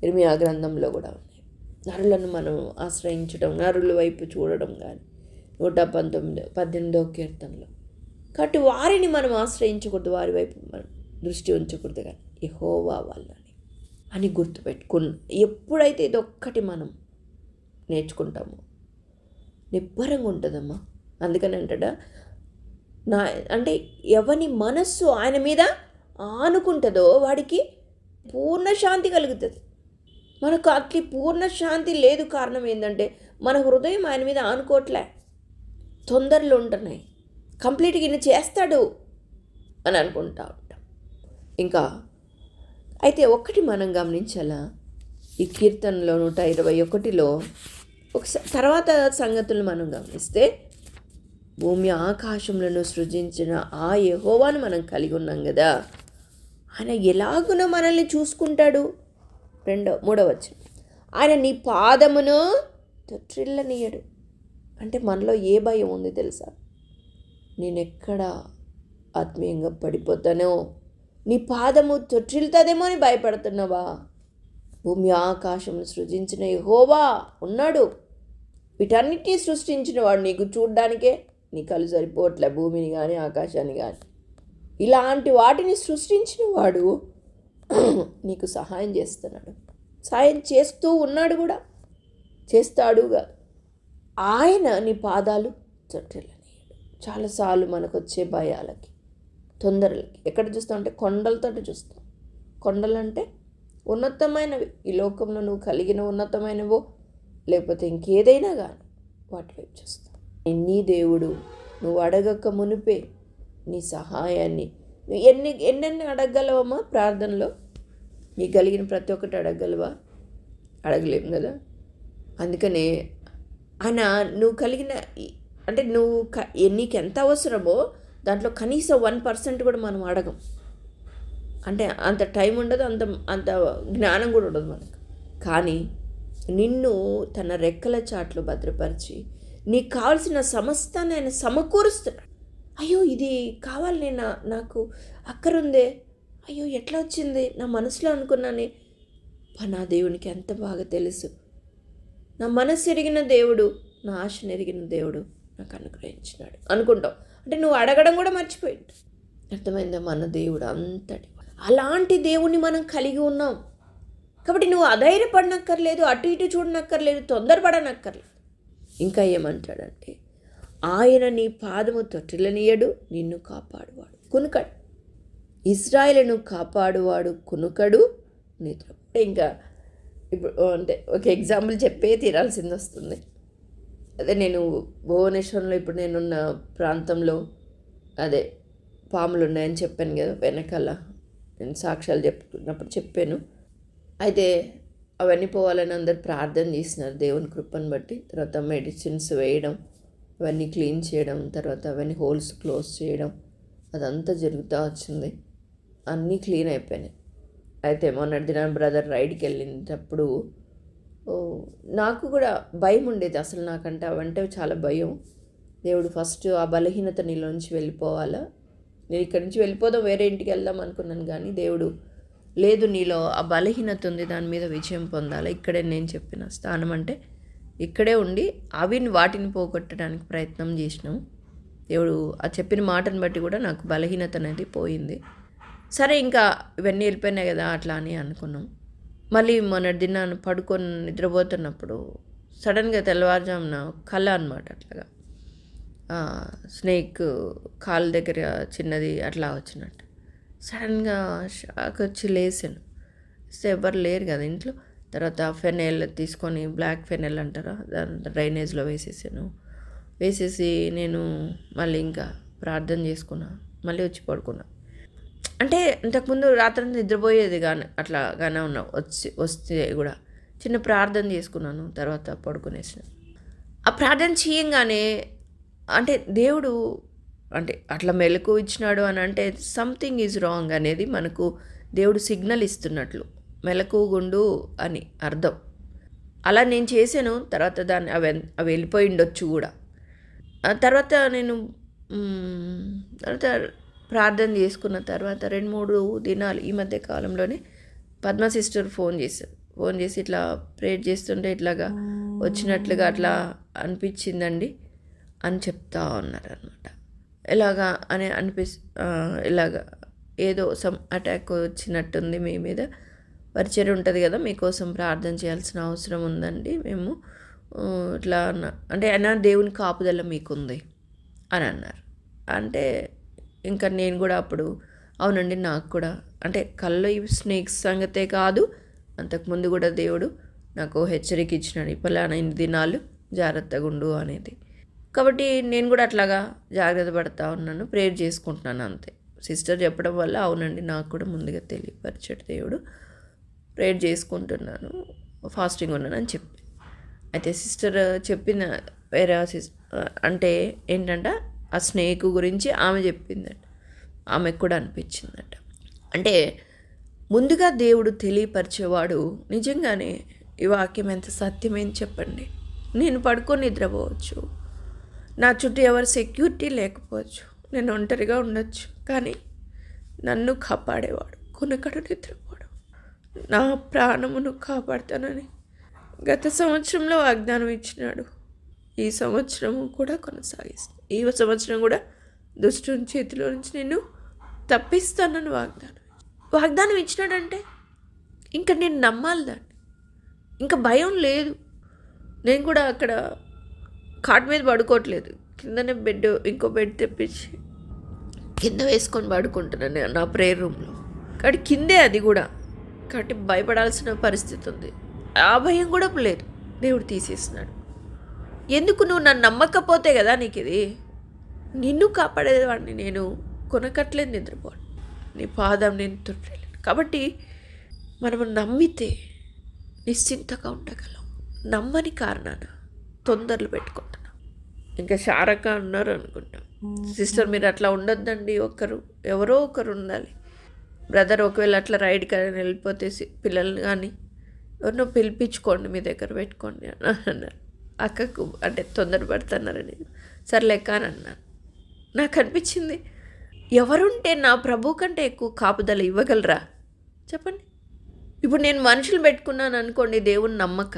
A: ఇర్మియా గ్రంథంలో కూడా ఉన్నాయి, నరులను మనం ఆశ్రయించడం, నరుల వైపు చూడడం కానీ 118వ కీర్తనలో. కాబట్టి వారిని మనం ఆశ్రయించకూడదు, వారి వైపు మనం దృష్టి ఉంచకూడదు, కానీ యెహోవా వాళ్ళని అని గుర్తుపెట్టుకుని ఎప్పుడైతే ఇదొక్కటి మనం నేర్చుకుంటామో నిబ్బరంగా ఉంటుందమ్మా. అందుకని అంటాడా అంటే ఎవని మనస్సు ఆయన మీద ఆనుకుంటుందో వాడికి పూర్ణ శాంతి కలుగుతుంది. మనకు అట్లా పూర్ణ శాంతి లేదు. కారణం ఏంటంటే మన హృదయం ఆయన మీద ఆనుకోవట్లే, తొందరలు ఉంటున్నాయి, కంప్లీట్గా ఈయన చేస్తాడు అని అనుకుంటా ఉంటాం. ఇంకా అయితే ఒక్కటి మనం గమనించాలా, ఈ కీర్తనలో 121లో ఒకసారి తర్వాత సంగతులు మనం గమనిస్తే భూమి ఆకాశములను సృజించిన ఆ యెహోవాను మనం కలిగి ఉన్నాం కదా, ఆయన ఎలాగున మనల్ని చూసుకుంటాడు. మూడవ వచనం, ఆయన నీ పాదమును తొట్టిల్లనీయడు. అంటే మనలో ఏ భయం ఉంది తెలుసా? నేనెక్కడ ఆత్మీయంగా పడిపోతానో, నీ పాదము తొట్టిల్లుతుందేమో అని భయపడుతున్నావా? భూమి ఆకాశమును సృజించిన యెహోవా ఉన్నాడు. వీటన్నిటినీ సృష్టించిన వాడు నీకు చూడ్డానికే నీ కళ్ళు సరిపోవట్లే, భూమిని కానీ ఆకాశాన్ని కానీ. ఇలాంటి వాటిని సృష్టించిన వాడు నీకు సహాయం చేస్తున్నాడు, సహాయం చేస్తూ ఉన్నాడు కూడా, చేస్తాడుగా. ఆయన నీ పాదాలు తొట్టిల్లనీయడు. చాలాసార్లు మనకు వచ్చే భయాలకి, తొందరలకి ఎక్కడ చూస్తాం అంటే కొండలతో చూస్తాం. కొండలంటే ఉన్నతమైనవి, ఈ లోకంలో నువ్వు కలిగిన ఉన్నతమైనవో లేకపోతే ఇంకేదైనా కానీ వాటి వైపు చూస్తాం. నీ దేవుడు నువ్వు అడగక మునిపే నీ సహాయాన్ని నువ్వు ఎన్నెన్ని అడగగలవమ్మా ప్రార్థనలో? నీకు కలిగిన ప్రతి ఒక్కటి అడగగలవా? అడగలేము కదా. అందుకనే ఆయన నువ్వు కలిగిన అంటే నీకు ఎంత అవసరమో దాంట్లో కనీసం 1% కూడా మనం అడగం. అంటే అంత టైం ఉండదు, అంత జ్ఞానం కూడా ఉండదు మనకు. కానీ నిన్ను తన రెక్కల చాట్లో భద్రపరిచి నీకు కావాల్సిన సమస్తాన్ని ఆయన సమకూరుస్తున్నాడు. అయ్యో ఇది కావాలి, నాకు అక్కరుందే, అయ్యో ఎట్లా వచ్చింది, నా మనసులో అనుకున్నానే. నా దేవునికి ఎంత బాగా తెలుసు. నా మనసు ఎరిగిన దేవుడు, నా ఆశను ఎరిగిన దేవుడు నాకు అనుగ్రహించినాడు అనుకుంటావు. అంటే నువ్వు అడగడం కూడా మర్చిపోయింది. అర్థమైందా? మన దేవుడు అంతటి అలాంటి దేవుణ్ణి మనం కలిగి ఉన్నాం. కాబట్టి నువ్వు అధైర్యపడనక్కర్లేదు, అటు ఇటు చూడనక్కర్లేదు, తొందరపడనక్కర్లేదు. ఇంకా ఏమంటాడంటే ఆయన నీ పాదము తొట్టిల్లనీయడు, నిన్ను కాపాడువాడు కునుకడు. ఇశ్రాయేలును కాపాడువాడు కునుకడు, నిద్ర. ఇంకా ఇప్పుడు అంటే ఒక ఎగ్జాంపుల్ చెప్పే తీరాల్సింది వస్తుంది. అదే నేను భువనేశ్వరంలో ఇప్పుడు నేనున్న ప్రాంతంలో అదే పాములు ఉన్నాయని చెప్పాను కదా, వెనకాల నేను సాక్ష్యాలు చెప్పుకున్నప్పుడు చెప్పాను. అయితే అవన్నీ పోవాలని అందరు ప్రార్థన చేసినారు దేవుని కృపను బట్టి. తర్వాత మెడిసిన్స్ వేయడం, అవన్నీ క్లీన్ చేయడం, తర్వాత అవన్నీ హోల్స్ క్లోజ్ చేయడం, అదంతా జరుగుతూ వచ్చింది. అన్నీ క్లీన్ అయిపోయినాయి. అయితే మొన్నటి దినాన్ని బ్రదర్ రైడ్కి వెళ్ళినప్పుడు నాకు కూడా భయం ఉండేది. అసలు నాకంటే అవంటే చాలా భయం. దేవుడు ఫస్ట్ ఆ బలహీనత నీలోంచి వెళ్ళిపోవాలా, నేను ఇక్కడి నుంచి వెళ్ళిపోదాం వేరే ఇంటికి వెళ్దాం అనుకున్నాను. కానీ దేవుడు లేదు, నీలో ఆ బలహీనత ఉంది, దాని మీద విజయం పొందాలి. ఇక్కడే నేను చెప్పిన స్థానం అంటే ఇక్కడే ఉండి వాటిని పోగొట్టడానికి ప్రయత్నం చేసినాం. దేవుడు ఆ చెప్పిన మాటను బట్టి కూడా నాకు బలహీనత అనేది పోయింది. సరే ఇంకా ఇవన్నీ వెళ్ళిపోయినాయి కదా అట్లా అని అనుకున్నాం. మళ్ళీ మొన్నటి దినాన్ని పడుకొని నిద్రపోతున్నప్పుడు సడన్గా తెల్లవారుజామున కళ అనమాట. అట్లాగా స్నేక్ కాలు దగ్గర చిన్నది అట్లా వచ్చినట్టు సడన్గా షాక్ వచ్చి లేసాను. ఎవరు లేరు కదా ఇంట్లో. తర్వాత ఫెనైల్ తీసుకొని, బ్లాక్ ఫెనైల్ అంటారా, దాని డ్రైనేజ్లో వేసేసి నేను మళ్ళీ ఇంకా ప్రార్థన చేసుకున్నా, మళ్ళీ వచ్చి పడుకున్నా. అంటే ఇంతకుముందు రాత్రి నిద్రపోయేది కానీ అట్లాగానే ఉన్నా, వస్తే కూడా చిన్న ప్రార్థన చేసుకున్నాను, తర్వాత పడుకునేసాను. ఆ ప్రార్థన చేయంగానే అంటే దేవుడు అంటే అట్లా మెలకు ఇచ్చినాడు అని అంటే సంథింగ్ ఈజ్ రాంగ్ అనేది మనకు దేవుడు సిగ్నల్ ఇస్తున్నట్లు, మెలకుగుండు అని అర్థం. అలా నేను చేశాను. తర్వాత అవి వెళ్ళిపోయి ఉండొచ్చు కూడా. తర్వాత నేను తర్వాత ప్రార్థన చేసుకున్న తర్వాత 2-3 దినాలు ఈ మధ్య కాలంలోనే పద్మ సిస్టర్ ఫోన్ చేసి ఇట్లా ప్రేయర్ చేస్తుంటే ఇట్లాగా వచ్చినట్లుగా అట్లా అనిపించిందండి అని చెప్తా ఉన్నారనమాట. ఇలాగా అని ఇలాగా ఏదో సమ్ అటాక్ వచ్చినట్టుంది మీ మీద, పరిచర్య ఉంటుంది కదా, మీకోసం ప్రార్థన చేయాల్సిన అవసరం ఉందండి, మేము ఇట్లా అంటే అయినా దేవుని కాపుదల మీకుంది అని అన్నారు. అంటే ఇంకా నేను కూడా అప్పుడు అవునండి, నాకు కూడా అంటే కళ్ళు ఈ స్నేక్స్ సంగతే కాదు, అంతకుముందు కూడా దేవుడు నాకు హెచ్చరిక ఇచ్చినాడు, పలానా ఇన్ని దినాలు జాగ్రత్తగా ఉండు అనేది. కాబట్టి నేను కూడా అట్లాగా జాగ్రత్త పడతా ఉన్నాను, ప్రేయర్ చేసుకుంటున్నాను అంతే. సిస్టర్ చెప్పడం వల్ల అవునండి నాకు కూడా ముందుగా తెలియపరిచాడు దేవుడు, ప్రేయర్ చేసుకుంటున్నాను, ఫాస్టింగ్ ఉన్నాను అని చెప్పి. అయితే సిస్టర్ చెప్పిన వేరే అంటే ఏంటంటే ఆ స్నేక్ గురించి ఆమె చెప్పిందట, ఆమెకు కూడా అనిపించిందట. అంటే ముందుగా దేవుడు తెలియపరిచేవాడు. నిజంగానే ఈ వాక్యం ఎంత సత్యమేం చెప్పండి. నేను పడుకొని నిద్రపోవచ్చు, నా చుట్టూ ఎవరు సెక్యూరిటీ లేకపోవచ్చు, నేను ఒంటరిగా ఉండొచ్చు, కానీ నన్ను కాపాడేవాడు కొనకడు నిద్రపోడు, నా ప్రాణమును కాపాడుతానని గత సంవత్సరంలో వాగ్దానం ఇచ్చినాడు. ఈ సంవత్సరము కూడా కొనసాగిస్తాను. ఈ సంవత్సరం కూడా దుష్టుని చేతిలో నుంచి నేను తప్పిస్తానని వాగ్దానం ఇచ్చినాడంటే ఇంకా నేను నమ్మాలి దాన్ని, ఇంకా భయం లేదు. నేను కూడా అక్కడ కాట్ మీద పడుకోవట్లేదు, కిందనే ఇంకో బెడ్ తెప్పించి కింద వేసుకొని పడుకుంటున్నాను నా ప్రేయర్ రూమ్లో. కాబట్టి కిందే అది కూడా, కాబట్టి భయపడాల్సిన పరిస్థితి ఉంది. ఆ భయం కూడా లేదు, దేవుడు తీసేస్తున్నాడు. ఎందుకు? నువ్వు నన్ను నమ్మకపోతే కదా నీకు ఇది. నిన్ను కాపాడేవాడిని నేను కొనకట్లేదు నిద్రపోను, నీ పాదం నేను తుట్టలేను. కాబట్టి మనము నమ్మితే నిశ్చింతగా ఉండగలం. నమ్మని కారణాన తొందరలు పెట్టుకుంటున్నాం. ఇంకా శారక అన్నారు అనుకుంటాం, సిస్టర్ మీరు అట్లా ఉండొద్దండి, ఎవరో ఒకరు ఉండాలి. బ్రదర్ ఒకవేళ అట్లా రైడ్కి వెళ్ళిపోతే పిల్లల్ని కానీ ఎవరినో పిలిపించుకోండి, మీ దగ్గర పెట్టుకోండి అని అన్నారు. అక్కకు అంటే తొందరపడుతున్నారని సరే లెక్క అని అన్నాను. నాకు అనిపించింది, ఎవరుంటే నా ప్రభు కంటే ఎక్కువ కాపుదల ఇవ్వగలరా చెప్పండి. ఇప్పుడు నేను మనుషులు పెట్టుకున్నాను అనుకోండి, దేవుని నమ్మక,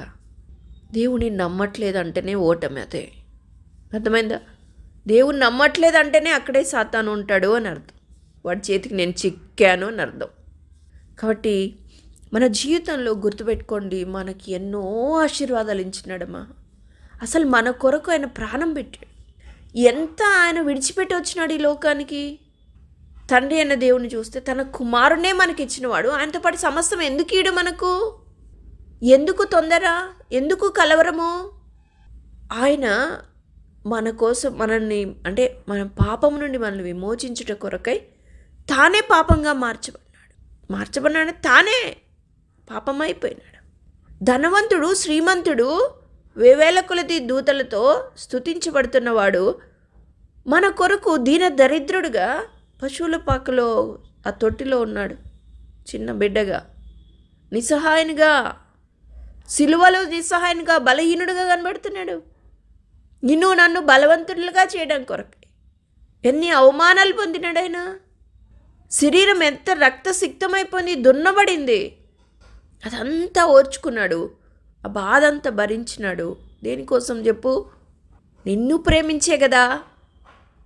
A: దేవుని నమ్మట్లేదు అంటేనే ఓటమి. అదే అర్థమైందా? దేవుని నమ్మట్లేదు అంటేనే అక్కడే సాతాను ఉంటాడు అని అర్థం, వాడి చేతికి నేను చిక్కాను అని అర్థం. కాబట్టి మన జీవితంలో గుర్తుపెట్టుకోండి, మనకి ఎన్నో ఆశీర్వాదాలు ఇచ్చినాడమ్మా. అసలు మన కొరకు ఆయన ప్రాణం పెట్టాడు. ఎంత ఆయన విడిచిపెట్టి వచ్చినాడు ఈ లోకానికి. తండ్రి అన్న దేవుని చూస్తే తన కుమారునే మనకి ఇచ్చినవాడు, ఆయనతో పాటు సమస్తం ఎందుకు ఇడు మనకు? ఎందుకు తొందర, ఎందుకు కలవరము? ఆయన మన కోసం మనల్ని అంటే మన పాపం నుండి మనల్ని విమోచించుట కొరకై తానే పాపంగా మార్చబడినాడు, తానే పాపమైపోయినాడు. ధనవంతుడు, శ్రీమంతుడు, వేవేల కొలది దూతలతో స్తుతించబడుతున్నవాడు మన కొరకు దీన దరిద్రుడుగా పశువుల పాకలో ఆ తొట్టిలో ఉన్నాడు, చిన్న బిడ్డగా, నిస్సహాయనిగా, సిలువలో నిస్సహాయనిగా, బలహీనుడుగా కనబడుతున్నాడు. నిన్ను నన్ను బలవంతులుగా చేయడం కొరకే ఎన్ని అవమానాలు పొందినాడైనా. శరీరం ఎంత రక్తసిక్తమైపోయింది, దున్నబడింది, అదంతా ఓర్చుకున్నాడు, ఆ బాధ అంతా భరించినాడు. దేనికోసం చెప్పు? నిన్ను ప్రేమించే కదా,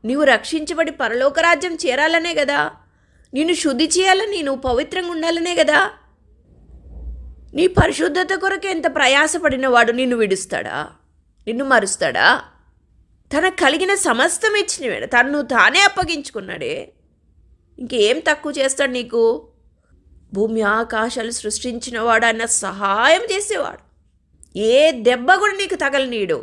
A: నీవు రక్షించబడి పరలోకరాజ్యం చేరాలనే కదా, నిన్ను శుద్ధి చేయాలని, నువ్వు పవిత్రంగా ఉండాలనే కదా. నీ పరిశుద్ధత కొరకే ఎంత ప్రయాసపడిన వాడు నిన్ను విడుస్తాడా? నిన్ను మరుస్తాడా? తనకు కలిగిన సమస్తం ఇచ్చినవాడు, తను తానే అప్పగించుకున్నాడే, ఇంకేం తక్కువ చేస్తాడు నీకు? భూమి ఆకాశాలు సృష్టించినవాడు, ఆయన సహాయం చేసేవాడు, ఏ దెబ్బ కూడా నీకు తగలనీడు.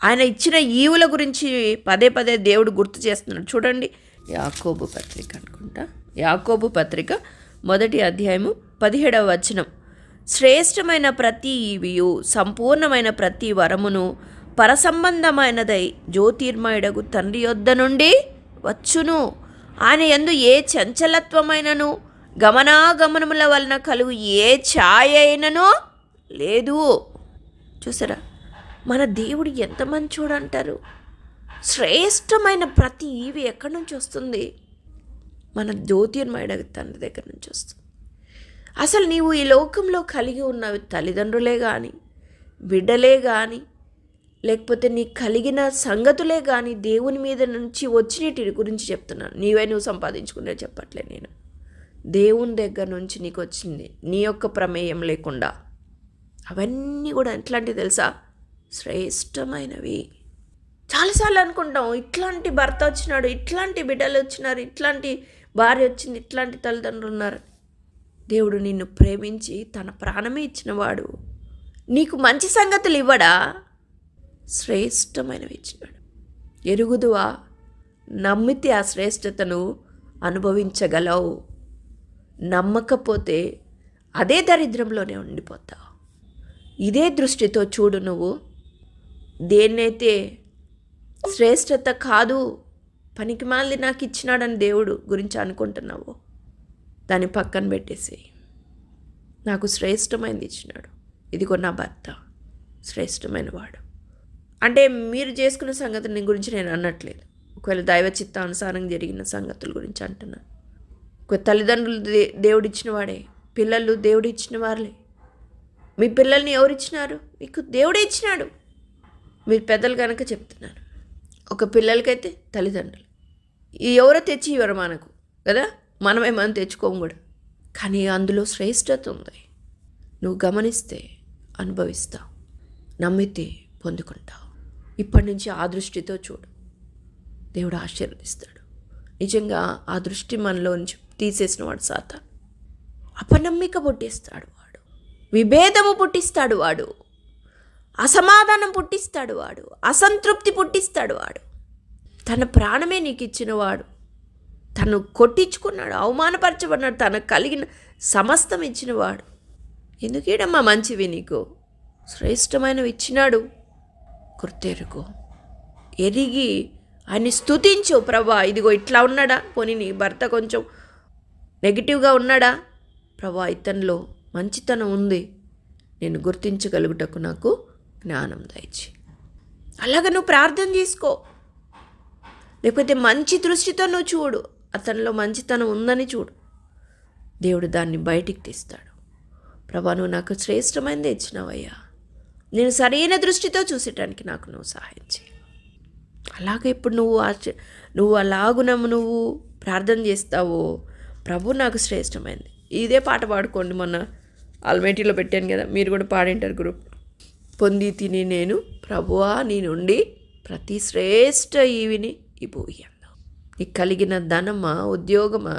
A: ఆయన ఇచ్చిన ఈవుల గురించి పదే పదే దేవుడు గుర్తు చేస్తున్నాడు. చూడండి, యాకోబు పత్రిక అనుకుంటా, యాకోబు పత్రిక 1వ అధ్యాయము 17వ వచనం. శ్రేష్టమైన ప్రతి ఈవియు సంపూర్ణమైన ప్రతి వరమును పరసంబంధమైనదై జ్యోతిర్మయుడగు తండ్రి యొద్ద నుండి వచ్చును. ఆయన యందు ఏ చంచలత్వమైనను గమనాగమనముల వలన కలుగు ఏ ఛాయ అయినను లేదు. చూసారా, మన దేవుడు ఎంత మంచోడు అంటారు. శ్రేష్టమైన ప్రతి ఈవి ఎక్కడి నుంచి వస్తుంది? మన జ్యోతిర్మయుడగు తండ్రి దగ్గర నుంచి వస్తుంది. అసలు నీవు ఈ లోకంలో కలిగి ఉన్నవి తల్లిదండ్రులే కానీ, బిడ్డలే కానీ, లేకపోతే నీకు కలిగిన సంగతులే కానీ దేవుని మీద నుంచి వచ్చినటి గురించి చెప్తున్నాను. నువ్వు సంపాదించుకునే చెప్పట్లే నేను. దేవుని దగ్గర నుంచి నీకు వచ్చింది, నీ యొక్క ప్రమేయం లేకుండా. అవన్నీ కూడా ఎట్లాంటివి తెలుసా? శ్రేష్టమైనవి. చాలాసార్లు అనుకుంటాం, ఇట్లాంటి భర్త వచ్చినాడు, ఇట్లాంటి బిడ్డలు వచ్చినారు, ఇట్లాంటి భార్య వచ్చింది, ఇట్లాంటి తల్లిదండ్రులు ఉన్నారు. దేవుడు నిన్ను ప్రేమించి తన ప్రాణమే ఇచ్చినవాడు. నీకు మంచి సంగతులు ఇవ్వడా? శ్రేష్టమైనవి ఇచ్చినాడు. ఎరుగుదువా? నమ్మితే ఆ శ్రేష్టతను అనుభవించగలవు. నమ్మకపోతే అదే దరిద్రంలోనే ఉండిపోతావు. ఇదే దృష్టితో చూడు. నువ్వు దేన్నైతే శ్రేష్టత కాదు, పనికిమాలిది నాకు ఇచ్చినాడని దేవుడు గురించి అనుకుంటున్నావు, దాన్ని పక్కన పెట్టేసి నాకు శ్రేష్టమైనది ఇచ్చినాడు, ఇదిగో నా భర్త శ్రేష్టమైన వాడు. అంటే మీరు చేసుకున్న సంగతుల గురించి నేను అనట్లేదు. ఒకవేళ దైవ చిత్తానుసారం జరిగిన సంగతుల గురించి అంటున్నాను. ఒక తల్లిదండ్రులు దేవుడిచ్చిన వాడే, పిల్లలు దేవుడిచ్చిన వారులే. మీ పిల్లల్ని ఎవరిచ్చినారు? మీకు దేవుడే ఇచ్చినాడు. మీరు పెద్దలు కనుక చెప్తున్నారు. ఒక పిల్లలకైతే తల్లిదండ్రులు ఎవరో తెచ్చి ఇవ్వరు మనకు కదా, మనమే మనం తెచ్చుకోము కూడా. కానీ అందులో శ్రేష్టత ఉంది. నువ్వు గమనిస్తే అనుభవిస్తావు, నమ్మితే పొందుకుంటావు. ఇప్పటి నుంచి ఆ దృష్టితో చూడు, దేవుడు ఆశీర్వదిస్తాడు. నిజంగా ఆ దృష్టి మనలో నుంచి తీసేసిన వాడు సాతాను. అపనమ్మిక పుట్టిస్తాడు వాడు, విభేదము పుట్టిస్తాడు వాడు, అసమాధానం పుట్టిస్తాడు వాడు, అసంతృప్తి పుట్టిస్తాడు వాడు. తన ప్రాణమే నీకు ఇచ్చినవాడు, తను కొట్టించుకున్నాడు, అవమానపరచబడినాడు, తనకు కలిగిన సమస్తం ఇచ్చినవాడు. ఎందుకేడమ్మా మంచివి నీకు శ్రేష్టమైనవి ఇచ్చినాడు. గుర్తెరుగు, ఎరిగి ఆయన్ని స్తుతించు. ప్రభా ఇదిగో ఇట్లా ఉన్నాడా, పోనీ నీ భర్త కొంచెం నెగిటివ్గా ఉన్నాడా, ప్రభా ఇతనిలో మంచితనం ఉంది, నేను గుర్తించగలుగుటకు నాకు జ్ఞానం దయచి. అలాగ నువ్వు ప్రార్థన చేసుకో. లేకపోతే మంచి దృష్టితో నువ్వు చూడు, అతనిలో మంచితనం ఉందని చూడు. దేవుడు దాన్ని బయటికి తీస్తాడు. ప్రభా నువ్వు నాకు శ్రేష్టమైనది ఇచ్చినావయ్యా, నేను సరైన దృష్టితో చూసేటానికి నాకు నువ్వు సహాయం చేయి. అలాగే ఇప్పుడు నువ్వు అలాగున నువ్వు ప్రార్థన చేస్తావో, ప్రభు నాకు శ్రేష్టమైనది. ఇదే పాట పాడుకోండి, మొన్న ఆల్మేటీలో పెట్టాను కదా, మీరు కూడా పాడింటారు గ్రూప్. పొంది తిని నేను ప్రభువా నీ నుండి ప్రతి శ్రేష్ఠ ఈవిని ఈ భూయంలో. నీకు కలిగిన ధనమా, ఉద్యోగమా,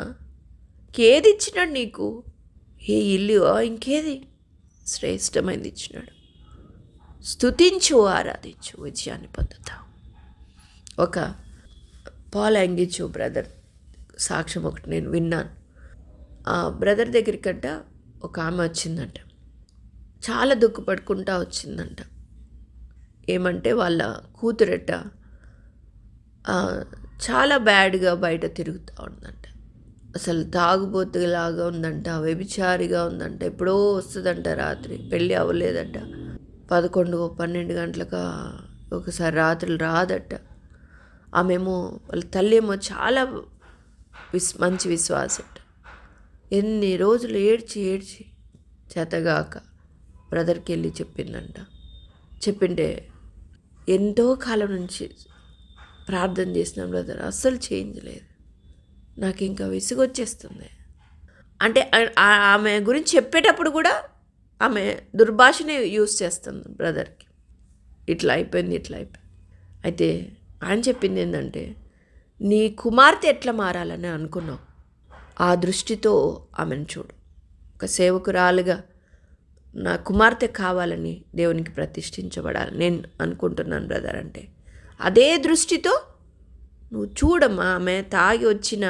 A: ఇంకేది ఇచ్చినాడు నీకు? ఏ ఇల్లు, ఇంకేది శ్రేష్టమైనది ఇచ్చినాడు. స్తుతించు, ఆరాధించు, విజయాన్ని పొందుతావు. ఒక పాల్ యాంగిచో బ్రదర్ సాక్ష్యం ఒకటి నేను విన్నాను. ఆ బ్రదర్ దగ్గరికంట ఒక ఆమె వచ్చిందంట, చాలా దుఃఖపడుకుంటా వచ్చిందంట. ఏమంటే వాళ్ళ కూతురట చాలా బ్యాడ్గా బయట తిరుగుతూ ఉందంట. అసలు తాగుబోతులాగా ఉందంట, వ్యభిచారిగా ఉందంట. ఎప్పుడో వస్తుందంట రాత్రి, పెళ్ళి అవ్వలేదంట. 11-12 గంటలకు ఒకసారి రాత్రులు రాదట. ఆమెమో వాళ్ళ తల్లి ఏమో చాలా మంచి విశ్వాసట. ఎన్ని రోజులు ఏడ్చి చేతగాక బ్రదర్కి వెళ్ళి చెప్పిందంట. చెప్పింటే ఎంతో కాలం నుంచి ప్రార్థన చేసిన బ్రదర్ అస్సలు చేంజ్ లేదు, నాకు ఇంకా విసుగొచ్చేస్తుంది అంటే. ఆమె గురించి చెప్పేటప్పుడు కూడా ఆమె దుర్భాషనే యూజ్ చేస్తుంది బ్రదర్కి. ఇట్లా అయిపోయింది. అయితే ఆయన చెప్పింది ఏంటంటే, నీ కుమార్తె ఎట్లా మారాలని అనుకున్నావు, ఆ దృష్టితో ఆమెను చూడు. ఒక సేవకురాలుగా నా కుమార్తె కావాలని దేవునికి ప్రతిష్ఠించబడాలి నేను అనుకుంటున్నాను బ్రదర్ అంటే, అదే దృష్టితో నువ్వు చూడమ్మా. ఆమె తాగి వచ్చిన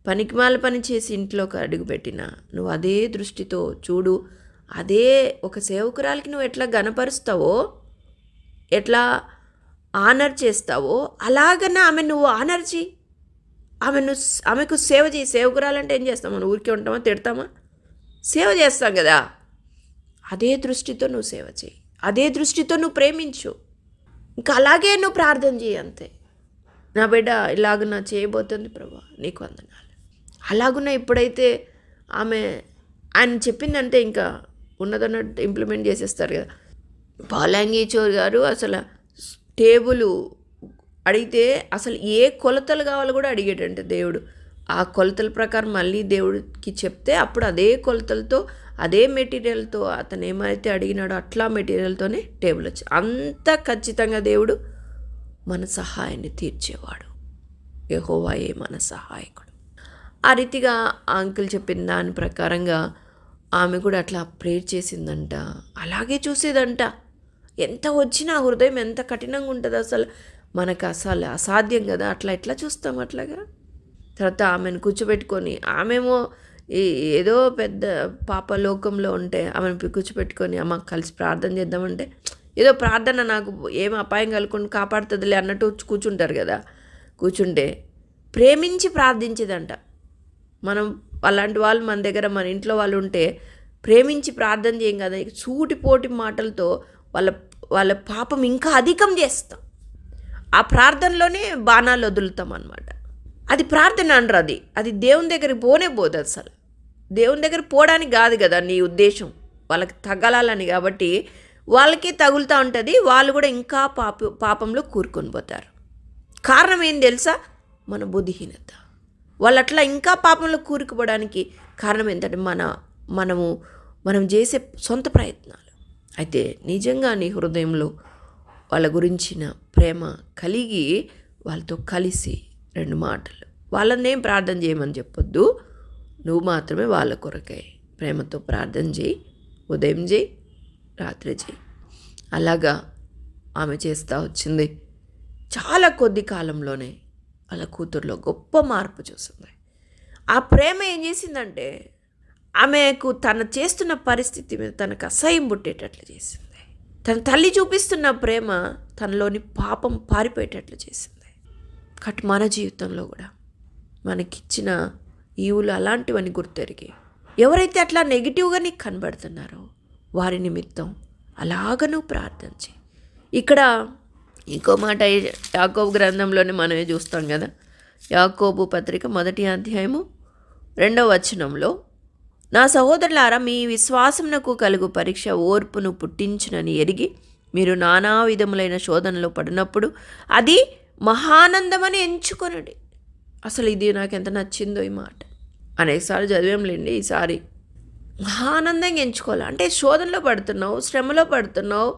A: పనికిమాల పని చేసి ఇంట్లోకి అడుగుపెట్టిన నువ్వు అదే దృష్టితో చూడు. అదే ఒక సేవకురాలకి నువ్వు ఎట్లా గణపరుస్తావో, ఎట్లా ఆనర్ చేస్తావో, అలాగన్నా ఆమె నువ్వు ఆనర్ చేయి. ఆమెకు సేవ చేయి. సేవకురాలంటే ఏం చేస్తాం మనం? ఊరికే ఉంటామా, తిడతామా? సేవ చేస్తాం కదా. అదే దృష్టితో నువ్వు సేవ చేయి, అదే దృష్టితో నువ్వు ప్రేమించు. ఇంకా అలాగే నువ్వు ప్రార్థన చేయి అంతే. నా బిడ్డ ఇలాగున్నా చేయబోతుంది ప్రభా, నీకు వందనాలు. అలాగున్నా ఎప్పుడైతే ఆయన చెప్పిందంటే ఇంకా ఉన్నదన్నట్టు ఇంప్లిమెంట్ చేసేస్తారు కదా. పాలాంగీచోర్ గారు అసలు టేబుల్ అడిగితే అసలు ఏ కొలతలు కావాలో కూడా అడిగేటంటే దేవుడు. ఆ కొలతల ప్రకారం మళ్ళీ దేవుడికి చెప్తే అప్పుడు అదే కొలతలతో అదే మెటీరియల్తో అతను ఏమైతే అడిగినాడో అట్లా మెటీరియల్తోనే టేబుల్ వచ్చి అంత ఖచ్చితంగా దేవుడు మన సహాయాన్ని తీర్చేవాడు. యెహోవాయే మన సహాయకుడు. ఆ రీతిగా ఆ అంకుల్ చెప్పిన దాని ప్రకారంగా ఆమె కూడా అట్లా ప్రేర్ చేసిందంట. అలాగే చూసేదంట. ఎంత వచ్చినా హృదయం ఎంత కఠినంగా ఉంటుంది అసలు. మనకు అసలు అసాధ్యం కదా, అట్లా ఎట్లా చూస్తాం అట్లాగా. తర్వాత ఆమెను కూర్చోబెట్టుకొని, ఆమెమో ఏదో పెద్ద పాప లోకంలో ఉంటే ఆమెను కూర్చోబెట్టుకొని అమ్మ కలిసి ప్రార్థన చేద్దామంటే ఏదో ప్రార్థన నాకు ఏం అపాయం కలుగుకుండా కాపాడుతుందిలే అన్నట్టు కూర్చుంటారు కదా. కూర్చుంటే ప్రేమించి ప్రార్థించేదంట. మనం అలాంటి వాళ్ళు మన దగ్గర మన ఇంట్లో వాళ్ళు ఉంటే ప్రేమించి ప్రార్థన చేయం కదా, సూటిపోటి మాటలతో వాళ్ళ పాపం ఇంకా అధికం చేస్తాం. ఆ ప్రార్థనలోనే బాణాలు వదులుతాం అన్నమాట. అది ప్రార్థన అనరు. అది దేవుని దగ్గరికి పోదు. అసలు దేవుని దగ్గర పోవడానికి కాదు కదా నీ ఉద్దేశం, వాళ్ళకి తగలాలని. కాబట్టి వాళ్ళకే తగులుతూ ఉంటుంది. వాళ్ళు కూడా ఇంకా పాపంలో కూరుకొని పోతారు. కారణం ఏం తెలుసా? మన బుద్ధిహీనత. వాళ్ళు అట్లా ఇంకా పాపంలో కూరుకుపోవడానికి కారణం ఏంటంటే మనం చేసే సొంత ప్రయత్నాలు. అయితే నిజంగా నీ హృదయంలో వాళ్ళ గురించిన ప్రేమ కలిగి వాళ్ళతో కలిసి 2 మాటలు, వాళ్ళనేం ప్రార్థన చేయమని చెప్పొద్దు, నువ్వు మాత్రమే వాళ్ళ కొరకై ప్రేమతో ప్రార్థన చేయి. ఉదయం చేయి, రాత్రి చేయి. అలాగా ఆమె చేస్తూ వచ్చింది. చాలా కొద్ది కాలంలోనే వాళ్ళ కూతురులో గొప్ప మార్పు చూసింది. ఆ ప్రేమ ఏం చేసిందంటే ఆమెకు తను చేస్తున్న పరిస్థితి మీద తనకు అసహ్యం పుట్టేటట్లు చేసింది. తన తల్లి చూపిస్తున్న ప్రేమ తనలోని పాపం పారిపోయేటట్లు చేసింది. కాబట్టి మన జీవితంలో కూడా మనకిచ్చిన ఈవులు అలాంటివన్నీ గుర్తెరిగి ఎవరైతే అట్లా నెగిటివ్గా నీకు కనబడుతున్నారో వారి నిమిత్తం అలాగనూ ప్రార్థన చేయి. ఇక్కడ ఇంకో మాట యాకోబు గ్రంథంలోనే మనమే చూస్తాం కదా. యాకోబు పత్రిక 1వ అధ్యాయము 2వ వచనంలో, నా సహోదరులారా, మీ విశ్వాసమునకు కలుగు పరీక్ష ఓర్పును పుట్టించునని ఎరిగి మీరు నానా విధములైన శోధనలో పడినప్పుడు అది మహానందమని ఎంచుకొనండి. అసలు ఇది నాకు ఎంత నచ్చిందో ఈ మాట. అనేకసార్లు చదివేంలేండి, ఈసారి మహానందంగా ఎంచుకోవాలి. అంటే శోధనలో పడుతున్నావు, శ్రమలో పడుతున్నావు,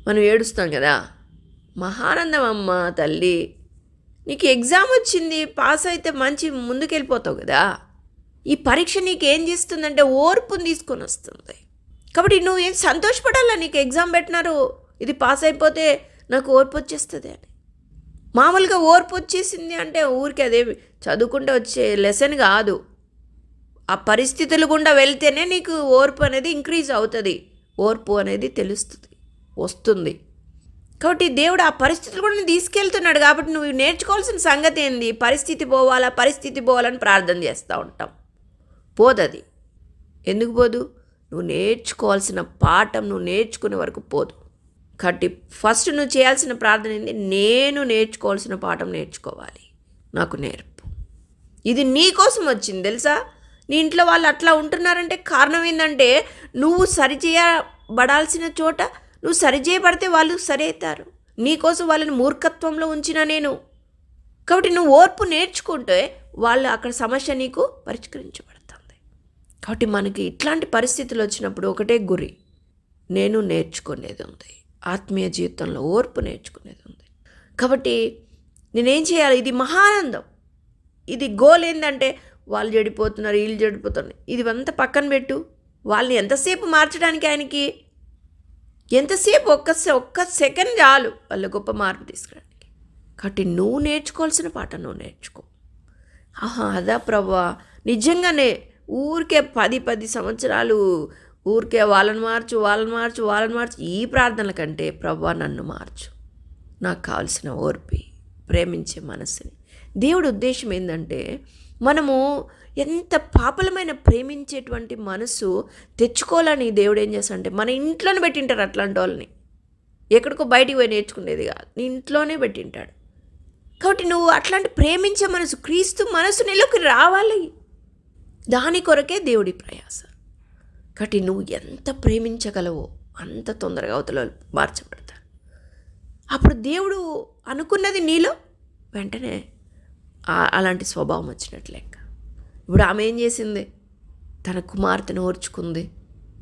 A: మనం ఏడుస్తాం కదా. మహానందం అమ్మ తల్లి, నీకు ఎగ్జామ్ వచ్చింది, పాస్ అయితే మంచి ముందుకెళ్ళిపోతావు కదా. ఈ పరీక్ష నీకు ఏం చేస్తుందంటే ఓర్పుని తీసుకొని వస్తుంది. కాబట్టి నువ్వు ఏం సంతోషపడాలా, నీకు ఎగ్జామ్ పెట్టినారు, ఇది పాస్ అయిపోతే నాకు ఓర్పు వచ్చేస్తుంది అని. మామూలుగా ఓర్పు వచ్చేసింది అంటే ఊరికి అదే చదువుకుంటే వచ్చే లెసన్ కాదు. ఆ పరిస్థితులు గుండా వెళ్తేనే నీకు ఓర్పు అనేది ఇంక్రీజ్ అవుతుంది, ఓర్పు అనేది తెలుస్తుంది, వస్తుంది. కాబట్టి దేవుడు ఆ పరిస్థితులు కూడా తీసుకెళ్తున్నాడు. కాబట్టి నువ్వు నేర్చుకోవాల్సిన సంగతి ఏంది? పరిస్థితి పోవాలని ప్రార్థన చేస్తూ ఉంటాం. పోదది. ఎందుకు పోదు? నువ్వు నేర్చుకోవాల్సిన పాఠం నువ్వు నేర్చుకునే వరకు పోదు. కాబట్టి ఫస్ట్ నువ్వు చేయాల్సిన ప్రార్థన ఏంది? నేను నేర్చుకోవాల్సిన పాఠం నేర్చుకోవాలి, నాకు నేర్పు. ఇది నీ కోసం వచ్చింది తెలుసా. నీ ఇంట్లో వాళ్ళు అట్లా ఉంటున్నారంటే కారణం ఏంటంటే నువ్వు సరిచేయబడాల్సిన చోట నువ్వు సరిచేయబడితే వాళ్ళు సరి అవుతారు. నీకోసం వాళ్ళని మూర్ఖత్వంలో ఉంచిన నేను. కాబట్టి నువ్వు ఓర్పు నేర్చుకుంటే వాళ్ళు అక్కడ సమస్య నీకు పరిష్కరించబడుతుంది. కాబట్టి మనకి ఇట్లాంటి పరిస్థితులు వచ్చినప్పుడు ఒకటే గురి, నేను నేర్చుకునేది ఉంది, ఆత్మీయ జీవితంలో ఓర్పు నేర్చుకునేది ఉంది. కాబట్టి నేనేం చేయాలి? ఇది మహానందం. ఇది గోల్ ఏంటంటే వాళ్ళు చెడిపోతున్నారు, వీళ్ళు చెడిపోతున్నారు, ఇది అంతా పక్కన పెట్టు. వాళ్ళని ఎంతసేపు మార్చడానికి ఆయనకి ఎంతసేపు? ఒక్క సెకండ్ చాలు వాళ్ళ గొప్ప మార్పు తీసుకురావడానికి. కాబట్టి నువ్వు నేర్చుకోవాల్సిన పాఠం నువ్వు నేర్చుకో. అదా ప్రభువా, నిజంగానే ఊరికే 10 సంవత్సరాలు ఊరికే వాళ్ళని మార్చు ఈ ప్రార్థనల కంటే ప్రభువా నన్ను మార్చు, నాకు కావాల్సిన ఓర్పి, ప్రేమించే మనసుని. దేవుడి ఉద్దేశం ఏంటంటే మనము ఎంత పాపలమైన ప్రేమించేటువంటి మనసు తెచ్చుకోవాలని దేవుడు ఏం చేస్తాడంటే మన ఇంట్లోనే పెట్టింటారు అట్లాంటి వాళ్ళని. ఎక్కడికో బయటికి పోయి నేర్చుకునేది కాదు, నీ ఇంట్లోనే పెట్టింటాడు. కాబట్టి నువ్వు అట్లాంటి ప్రేమించే మనసు, క్రీస్తు మనసు నీలోకి రావాలి. దాని కొరకే దేవుడి ప్రయాస. కాబట్టి నువ్వు ఎంత ప్రేమించగలవో అంత తొందరగా అవతల మార్చబడతారు. అప్పుడు దేవుడు అనుకున్నది నీలో వెంటనే అలాంటి స్వభావం వచ్చినట్లు లెక్క. ఇప్పుడు ఆమె ఏం చేసింది? తన కుమార్తెను ఓర్చుకుంది,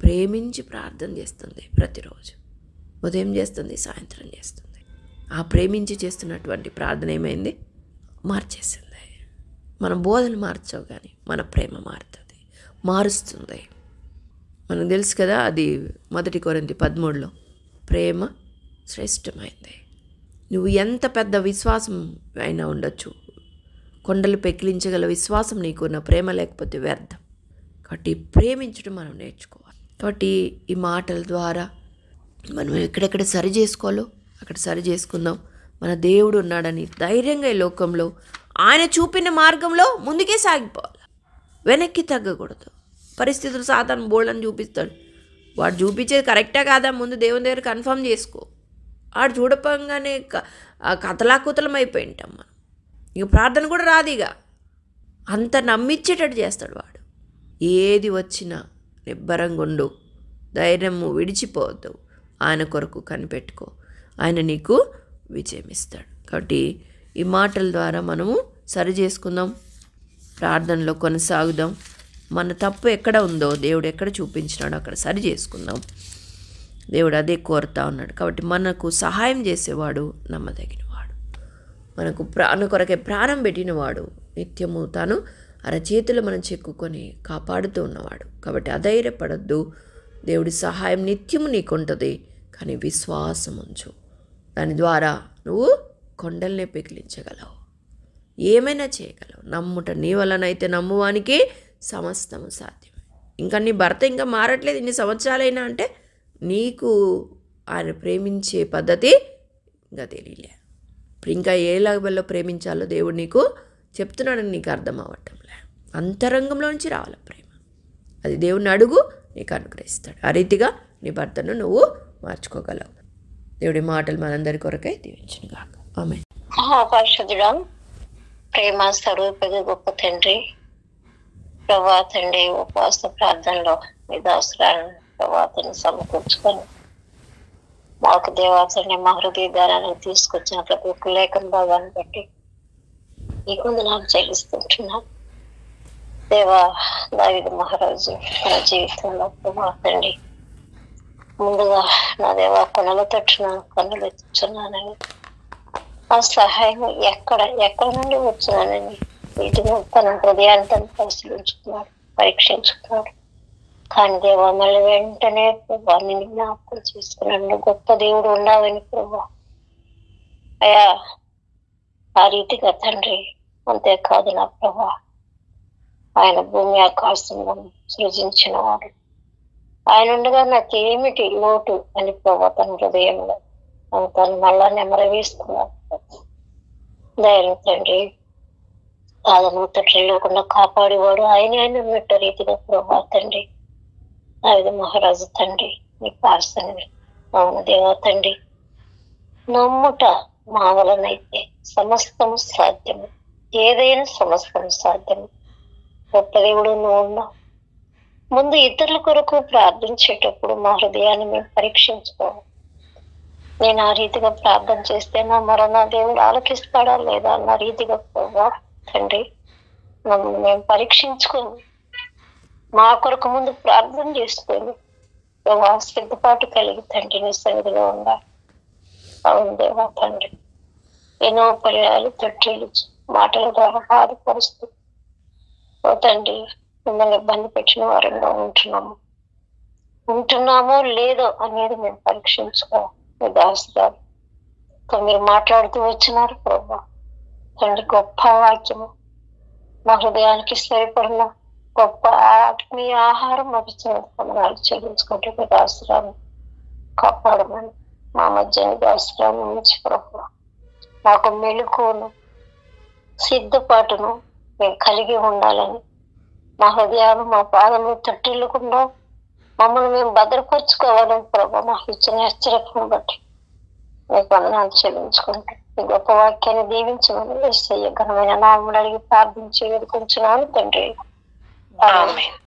A: ప్రేమించి ప్రార్థన చేస్తుంది. ప్రతిరోజు ఉదయం చేస్తుంది, సాయంత్రం చేస్తుంది. ఆ ప్రేమించి చేస్తున్నటువంటి ప్రార్థన ఏమైంది? మార్చేసింది. మన బోధలు మార్చవు కానీ మన ప్రేమ మారుతుంది, మారుస్తుంది. మనకు తెలుసు కదా, అది 1 కొరింథీ 13లో ప్రేమ శ్రేష్టమైంది. నువ్వు ఎంత పెద్ద విశ్వాసం అయినా ఉండొచ్చు, కొండలు పెకిలించగల విశ్వాసం నీకున్న ప్రేమ లేకపోతే వ్యర్థం. కాబట్టి ప్రేమించడం మనం నేర్చుకోవాలి. కాబట్టి ఈ మాటల ద్వారా మనం ఎక్కడెక్కడ సరి చేసుకోవాలో అక్కడ సరి చేసుకుందాం. మన దేవుడు ఉన్నాడని ధైర్యంగా ఈ లోకంలో ఆయన చూపిన మార్గంలో ముందుకే సాగిపోవాలి, వెనక్కి తగ్గకూడదు. పరిస్థితులు సాధారణ బోల్డని చూపిస్తాడు, వాడు చూపించేది కరెక్టా కాదా ముందు దేవుని దగ్గర కన్ఫర్మ్ చేసుకో. వాడు చూడపంగానే కథలాకుతలం అయిపోయి ఉంటాం మనం. ఇక ప్రార్థన కూడా రాదు. ఇక అంత నమ్మించేటట్టు చేస్తాడు వాడు. ఏది వచ్చినా నిబ్బరంగా ఉండు, ధైర్యము విడిచిపోవద్దు, ఆయన కొరకు కనిపెట్టుకో, ఆయన నీకు విజయం ఇస్తాడు. కాబట్టి ఈ మాటల ద్వారా మనము సరి చేసుకుందాం, ప్రార్థనలో కొనసాగుదాం. మన తప్పు ఎక్కడ ఉందో దేవుడు ఎక్కడ చూపించినాడో అక్కడ సరి చేసుకుందాం. దేవుడు అదే కోరుతా ఉన్నాడు. కాబట్టి మనకు సహాయం చేసేవాడు నమ్మదగినవాడు, మనకు కొరకే ప్రాణం పెట్టినవాడు, నిత్యము తాను అరచేతులు మనం చెక్కుకొని కాపాడుతూ ఉన్నవాడు. కాబట్టి అధైర్యపడద్దు, దేవుడి సహాయం నిత్యము నీకుంటుంది. కానీ విశ్వాసం ఉంచు, దాని ద్వారా నువ్వు కొండల్నే పెకిలించగలవు, ఏమైనా చేయగలవు. నమ్ముట నీ వలనైతే నమ్మువానికి సమస్తము సాధ్యమే. ఇంకా నీ భర్త ఇంకా మారట్లేదు ఇన్ని సంవత్సరాలైనా అంటే నీకు ఆయన ప్రేమించే పద్ధతి ఇంకా తెలియలే. ఇప్పుడు ఇంకా ఏ లెవెల్లో ప్రేమించాలో దేవుడు నీకు చెప్తున్నాడని నీకు అర్థం అవ్వటంలే. అంతరంగంలో నుంచి రావాలి ప్రేమ. అది దేవుడిని అడుగు, నీకు అనుగ్రహిస్తాడు. ఆ రీతిగా నీ భర్తను నువ్వు మార్చుకోగలవు. దేవుడి మాటలు మనందరి కొరకై దీవించును గాక. ఆమేన్.
C: పరిశుద్ధుడా, ప్రేమ స్వరూపిగా గొప్ప తండ్రి, ప్రభా తండ్రి, ఉపవాస ప్రార్థనలో మీ దాసురాలను ప్రభాతని సమకూర్చుకొని మాకు దేవాతండి మా హృదయ ధ్యానాన్ని తీసుకొచ్చిన ప్రతి ఒక్క లేఖన భాగాన్ని బట్టి నీకు వందనాలు చెల్లిస్తుంటున్నాను. దేవా, దావీదు మహారాజు తన జీవితంలో ప్రభాతండి ముందుగా నా దేవా కొనల తట్టున కన్నులు ఎత్తుచున్నానని, ఆ సహాయం ఎక్కడ నుండి వచ్చినానని వీటిని తన హృదయాన్ని తను పరిశీలించుకున్నాడు, పరీక్షించుకున్నాడు. కానీ దేవా మళ్ళీ వెంటనే ప్రభా నేను జ్ఞాపకం చేసుకున్నాను, గొప్ప దేవుడు ఉన్నావని ప్రభా. అయా ఆ రీతిగా తండ్రి, అంతేకాదు నా ప్రభా, ఆయన భూమి ఆకాశం సృజించిన వాడు, ఆయన ఉండగా నాకేమిటి లోటు అని ప్రభా తన హృదయంలో తను మళ్ళా నెమరవేసుకున్నాడు. ధైర్యం తండ్రి, ఆదము తండ్రి లేకుండా కాపాడేవాడు ఆయన ఉన్నట్టు రీతిగా ప్రభా తండ్రి, దావీదు మహారాజు తండ్రి నీ ప్రార్థన అవును దేవా తండ్రి, నమ్ముట మా వలనైతే సమస్తము సాధ్యము, ఏదైనా సమస్తము సాధ్యము. గొప్ప దేవుడు నువ్వు ఉన్నావు. ముందు ఇతరుల కొరకు ప్రార్థించేటప్పుడు మా హృదయాన్ని మేము పరీక్షించుకోవాలి. నేను ఆ రీతిగా ప్రార్థన చేస్తే నా మరణ దేవుడు ఆలకిస్తాడా లేదా అన్న రీతిగా ప్రభా తండ్రి మమ్మల్ని మేము పరీక్షించుకొని మా కొరకు ముందు ప్రార్థన చేసుకొని ప్రభా సిద్ధపాటు కలిగి తండ్రి నీ సన్నిధిలో ఉండాలి. అవును దేవా తండ్రి, ఎన్నో పర్యాలు తొట్టిలు మాటల ద్వారా బాధపరుస్తూ ఓ తండ్రి మిమ్మల్ని ఇబ్బంది పెట్టిన వారంగా ఉంటున్నామో లేదో అనేది మేము పరీక్షించుకోవాలి. మీ దాసురాలు మీరు మాట్లాడుతూ వచ్చినారు ప్రభా తండ్రి, గొప్ప వాక్యము మా హృదయానికి సరిపడిన గొప్ప ఆత్మీయ ఆహారం మాకు వందనాలు చెల్లించుకుంటే మీ దాసురాలు కాపాడమని మా మధ్య దాసురాలు నుంచి ప్రభా మాకు మెలకువను సిద్ధపాటును మేము కలిగి ఉండాలని, మా హృదయాలు మా పాదములు తట్టిల్లకుండా మమ్మల్ని మేము భద్రపరుచుకోవాలని ప్రభా మాకు ఇచ్చిన హెచ్చరికను బట్టి మీకు వందనాలు చెల్లించుకుంటే ఈ గొప్ప వాక్యాన్ని దీవించమని యేసయ్య ఘనమైన నామములో అడిగి ప్రార్థించి వేడుకొంచున్నాను తండ్రి. ఆమేన్.